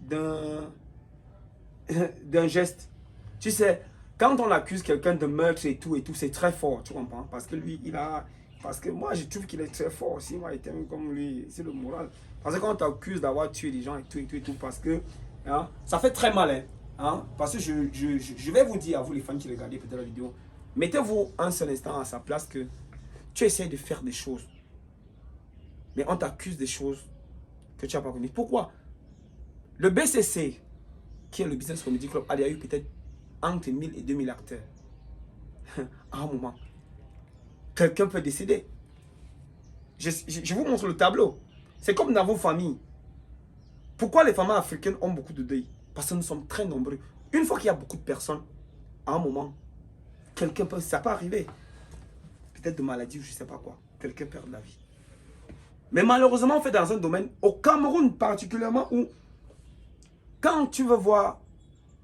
d'un geste. Tu sais, quand on accuse quelqu'un de meurtre et tout, c'est très fort, tu comprends? Parce que lui, parce que moi, je trouve qu'il est très fort aussi. Moi, il aime comme lui, c'est le moral. Parce que quand on t'accuse d'avoir tué des gens et tout, parce que hein, ça fait très mal. Hein, parce que je vais vous dire à vous, les fans qui regardez peut-être la vidéo, mettez-vous un seul instant à sa place que tu essaies de faire des choses. Mais on t'accuse des choses que tu n'as pas connues. Pourquoi? Le BCC, qui est le Business Comedy Club, il y a eu peut-être entre 1000 et 2000 acteurs. À un moment, quelqu'un peut décéder. Je vous montre le tableau. C'est comme dans vos familles. Pourquoi les familles africaines ont beaucoup de deuil? Parce que nous sommes très nombreux. Une fois qu'il y a beaucoup de personnes, à un moment, quelqu'un peut, ça peut arriver. Peut-être de maladie ou je ne sais pas quoi. Quelqu'un perd la vie. Mais malheureusement, on fait dans un domaine, au Cameroun particulièrement, où quand tu veux voir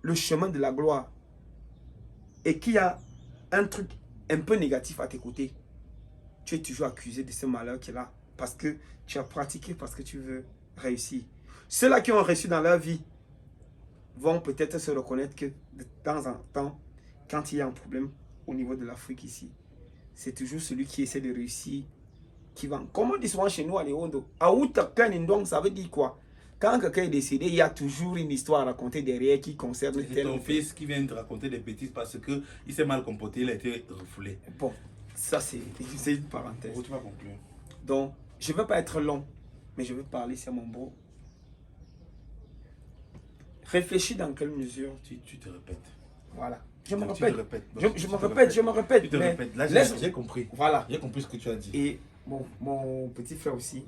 le chemin de la gloire et qu'il y a un truc un peu négatif à tes côtés, tu es toujours accusé de ce malheur qui est là parce que tu as pratiqué, parce que tu veux réussir. Ceux-là qui ont réussi dans leur vie vont peut-être se reconnaître que de temps en temps, quand il y a un problème au niveau de l'Afrique ici, c'est toujours celui qui essaie de réussir qui va. Comme on dit souvent chez nous à Léondo, ça veut dire quoi? Quand quelqu'un est décédé, il y a toujours une histoire à raconter derrière qui concerne C'est ton fils qui vient te raconter des bêtises parce qu'il s'est mal comporté, il a été refoulé. Bon, ça c'est une parenthèse. Tu vas conclure. Donc, je ne veux pas être long, mais je veux parler sur mon bro. Réfléchis dans quelle mesure Tu te répètes. Voilà. Je me Tu répète. te répètes. Je me répète. Tu te répètes. Là, j'ai compris. Voilà. J'ai compris ce que tu as dit. Et mon petit frère aussi,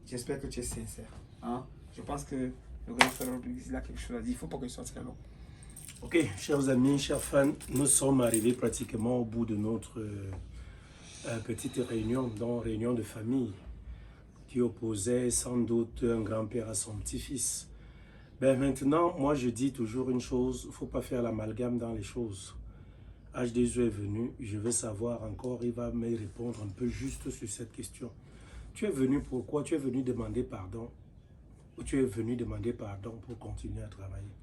j'espère que tu es sincère. Hein? Je pense que le grand frère il a quelque chose à dire. Il ne faut pas que je sois très long. Ok, chers amis, chers fans, nous sommes arrivés pratiquement au bout de notre petite réunion, donc réunion de famille, qui opposait sans doute un grand-père à son petit-fils. Ben maintenant, moi je dis toujours une chose, il ne faut pas faire l'amalgame dans les choses. H2O est venu, je veux savoir encore, il va me répondre un peu juste sur cette question. Tu es venu pourquoi? Tu es venu demander pardon ou tu es venu demander pardon pour continuer à travailler?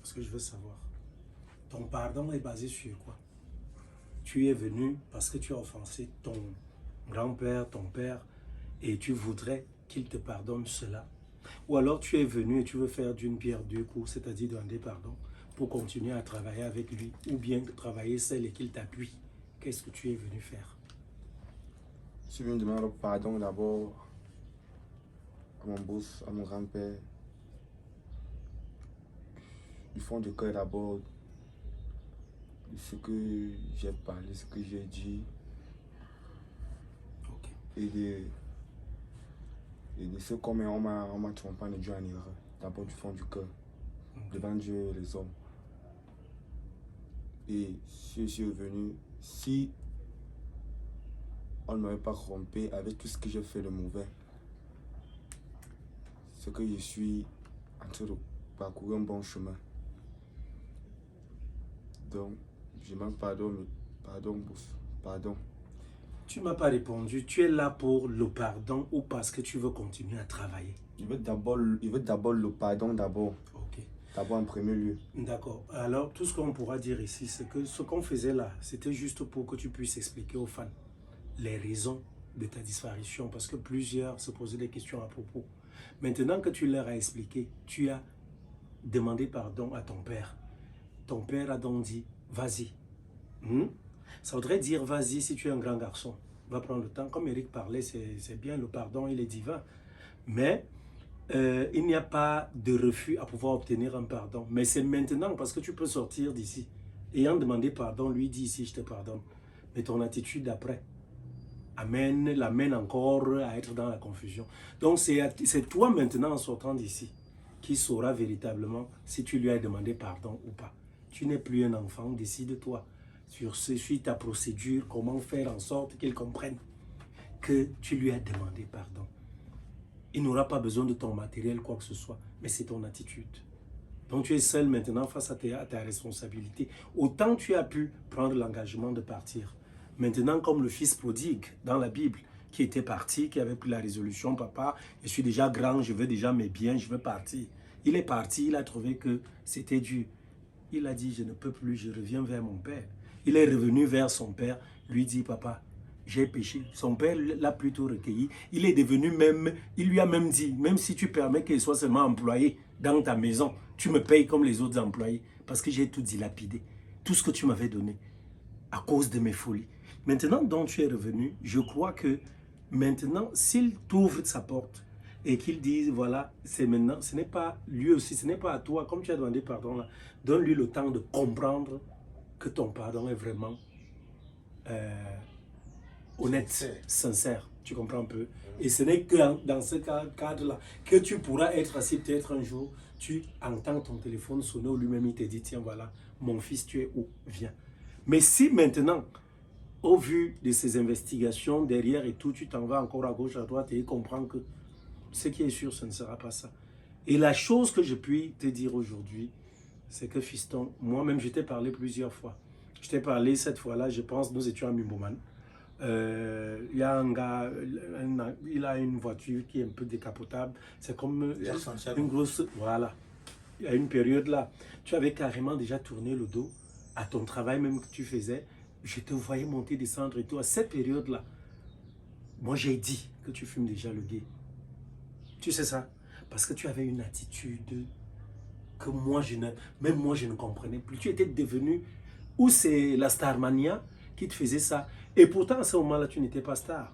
Parce que je veux savoir. Ton pardon est basé sur quoi? Tu es venu parce que tu as offensé ton grand-père, ton père, et tu voudrais qu'il te pardonne cela. Ou alors tu es venu et tu veux faire d'une pierre deux coups, c'est-à-dire demander pardon pour continuer à travailler avec lui, ou bien travailler seul et qu'il t'appuie. Qu'est-ce que tu es venu faire? Je suis venu demander pardon d'abord à mon boss, à mon grand-père. Du fond du cœur d'abord, de ce que j'ai parlé, ce que j'ai dit. Ok. Et de ce comment on m'a trompé en Dieu en erreur. D'abord du fond du cœur, devant Dieu et les hommes. Et si je suis revenu, si on ne m'avait pas trompé avec tout ce que j'ai fait de mauvais, c'est que je suis en train de parcourir un bon chemin. Donc, je m'en pardonne, pardon, boss, pardon. Tu ne m'as pas répondu. Tu es là pour le pardon ou parce que tu veux continuer à travailler? Il veut d'abord le pardon d'abord. Ok. D'abord en premier lieu. D'accord. Alors, tout ce qu'on pourra dire ici, c'est que ce qu'on faisait là, c'était juste pour que tu puisses expliquer aux fans les raisons de ta disparition, parce que plusieurs se posaient des questions à propos. Maintenant que tu leur as expliqué, tu as demandé pardon à ton père. Ton père a donc dit, vas-y. Ça voudrait dire, vas-y, si tu es un grand garçon, va prendre le temps. Comme Eric parlait, c'est bien, le pardon, il est divin. Mais il n'y a pas de refus à pouvoir obtenir un pardon. Mais c'est maintenant, parce que tu peux sortir d'ici. Ayant demandé pardon, lui dit ici, je te pardonne. Mais ton attitude après l'amène encore à être dans la confusion. Donc c'est toi maintenant, en sortant d'ici, qui saura véritablement si tu lui as demandé pardon ou pas. Tu n'es plus un enfant, décide-toi sur ta procédure, comment faire en sorte qu'il comprenne que tu lui as demandé pardon. Il n'aura pas besoin de ton matériel, quoi que ce soit, mais c'est ton attitude. Donc tu es seul maintenant face à ta responsabilité. Autant tu as pu prendre l'engagement de partir. Maintenant, comme le fils prodigue dans la Bible, qui était parti, qui avait pris la résolution, papa, je suis déjà grand, je veux déjà mes biens, je veux partir. Il est parti, il a trouvé que c'était dur. Il a dit, je ne peux plus, je reviens vers mon père. Il est revenu vers son père, lui dit, papa, j'ai péché. Son père l'a plutôt recueilli. Il est devenu même, il lui a même dit, même si tu permets qu'il soit seulement employé dans ta maison, tu me payes comme les autres employés, parce que j'ai tout dilapidé, tout ce que tu m'avais donné, à cause de mes folies. Maintenant, dont tu es revenu, je crois que maintenant, s'il t'ouvre sa porte et qu'il dise, voilà, c'est maintenant, ce n'est pas lui aussi, ce n'est pas à toi, comme tu as demandé pardon là, donne-lui le temps de comprendre que ton pardon est vraiment honnête, sincère, tu comprends un peu. Et ce n'est que dans ce cadre-là que tu pourras être assis peut-être un jour, tu entends ton téléphone sonner ou lui-même il te dit, tiens voilà, mon fils tu es où, viens. Mais si maintenant, au vu de ces investigations derrière et tout, tu t'en vas encore à gauche, à droite et comprends que ce qui est sûr, ce ne sera pas ça. Et la chose que je puis te dire aujourd'hui, c'est que fiston, moi-même je t'ai parlé plusieurs fois. Je t'ai parlé cette fois-là, je pense, nous étions à Mimboman. Il y a un gars, il a une voiture qui est un peu décapotable. C'est comme une grosse... Voilà. Il y a une période là, tu avais carrément déjà tourné le dos à ton travail même que tu faisais. Je te voyais monter, descendre et tout. À cette période-là, moi j'ai dit que tu fumes déjà le gay. Tu sais ça? Parce que tu avais une attitude que même moi je ne comprenais plus. Tu étais devenu, ou c'est la Starmania qui te faisait ça. Et pourtant à ce moment-là, tu n'étais pas star.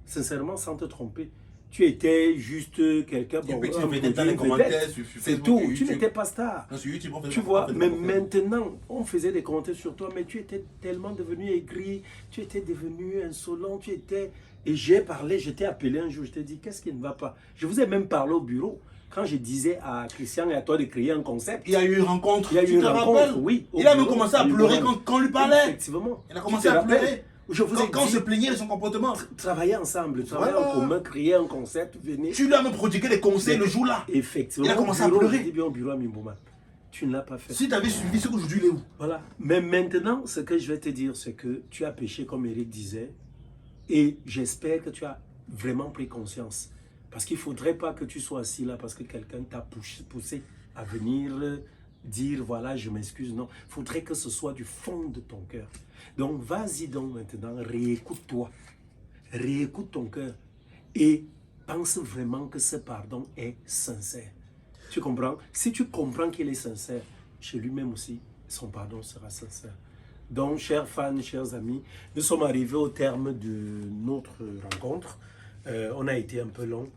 Sincèrement, sans te tromper. Tu étais juste quelqu'un... Et puis tu faisais dans les commentaires sur c'est tout, tu n'étais pas star. Non, sur YouTube, on faisait Tu vois, mais maintenant, on faisait des commentaires sur toi, mais tu étais tellement devenu aigri, tu étais devenu insolent, tu étais... Et j'ai parlé, je t'ai appelé un jour, je t'ai dit, qu'est-ce qui ne va pas? Je vous ai même parlé au bureau. Quand je disais à Christian et à toi de créer un concept. Il y a eu une rencontre. Il y a eu une rencontre, oui. Il a même commencé à pleurer quand on lui parlait. Effectivement. Il a commencé à pleurer. Je vous ai quand on se plaignait de son comportement. Travailler ensemble, travailler en commun, créer un concept, venez. Tu lui as même prodigué des conseils le jour-là. Effectivement. Il a commencé à pleurer. Je dis bien au bureau à Mimboman. Tu ne l'as pas fait. Si tu avais suivi ce qu'aujourd'hui il est où? Voilà. Mais maintenant, ce que je vais te dire, c'est que tu as péché comme Eric disait. Et j'espère que tu as vraiment pris conscience. Parce qu'il ne faudrait pas que tu sois assis là parce que quelqu'un t'a poussé à venir dire voilà, je m'excuse. Non, il faudrait que ce soit du fond de ton cœur. Donc, vas-y donc maintenant, réécoute-toi. Réécoute ton cœur et pense vraiment que ce pardon est sincère. Tu comprends? Si tu comprends qu'il est sincère, chez lui-même aussi, son pardon sera sincère. Donc, chers fans, chers amis, nous sommes arrivés au terme de notre rencontre. On a été un peu long.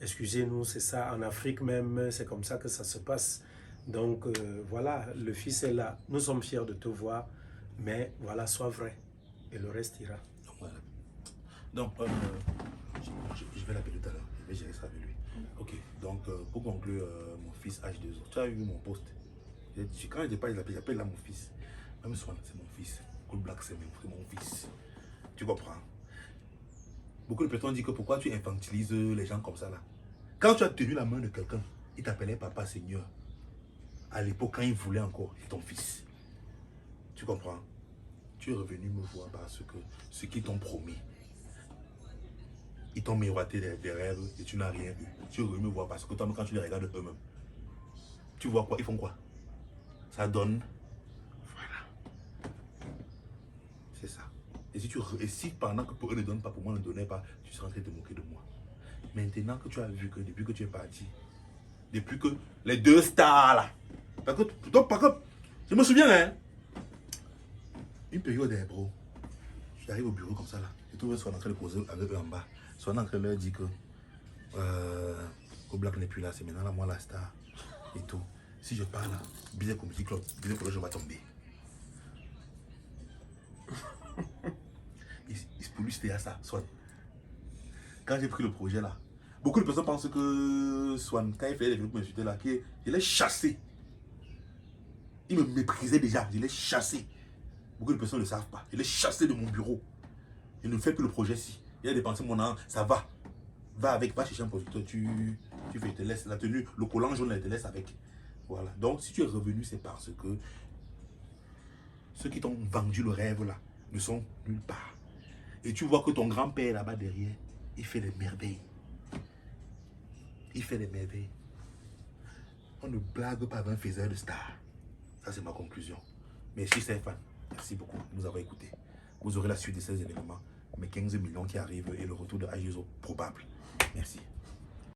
Excusez-nous, c'est ça. En Afrique même, c'est comme ça que ça se passe. Donc, voilà, le fils est là. Nous sommes fiers de te voir. Mais voilà, sois vrai. Et le reste ira. Voilà. Donc, je vais l'appeler tout à l'heure. Je vais gérer ça avec lui. Ok. Donc, pour conclure, mon fils H2O, tu as vu mon post. Quand je parle, j'appelle là mon fils. Même Swan, c'est mon fils. Cool Black, c'est mon fils. Tu comprends? Beaucoup de personnes disent que pourquoi tu infantilises les gens comme ça là. Quand tu as tenu la main de quelqu'un, il t'appelait Papa Seigneur. À l'époque, quand il voulait encore, c'est ton fils. Tu comprends? Tu es revenu me voir parce que ce qu'ils t'ont promis, ils t'ont miroité des rêves et tu n'as rien eu. Tu es revenu me voir parce que toi, quand tu les regardes eux-mêmes, tu vois quoi? Ils font quoi? Ça donne. Voilà. C'est ça. Et si pendant que pour eux ne donnent pas, pour moi ne donnait pas, tu seras en train de te moquer de moi. Maintenant que tu as vu que depuis que tu es parti, depuis que les deux stars là, par contre, je me souviens, hein, une période, bro, j'arrive au bureau comme ça là, je trouve Swan en train de causer avec eux en bas. Swan en train de leur dire que Oblak n'est plus là, c'est maintenant là, moi la star et tout. Si je parle là, bien comme petit club, je vais tomber. Pour lui, c'était à ça, Swan. Quand j'ai pris le projet là, beaucoup de personnes pensent que Swan, quand il faisait les vidéos pour m'insulter là, il l'ai chassé. Il me méprisait déjà, je l'ai chassé. Beaucoup de personnes ne le savent pas. Je l'ai chassé de mon bureau. Il ne fait plus le projet-ci. Il a dépensé mon argent, ça va. Va avec, va chercher un producteur, tu fais, je te laisse la tenue, le collant jaune, je te laisse avec. Voilà. Donc, si tu es revenu, c'est parce que ceux qui t'ont vendu le rêve là ne sont nulle part. Et tu vois que ton grand-père là-bas derrière, il fait des merveilles. Il fait des merveilles. On ne blague pas avec un faiseur de star. Ça, c'est ma conclusion. Merci Stéphane. Merci beaucoup de nous avoir écoutés. Vous aurez la suite de ces événements. Mes 15 millions qui arrivent et le retour de Agizo probable. Merci.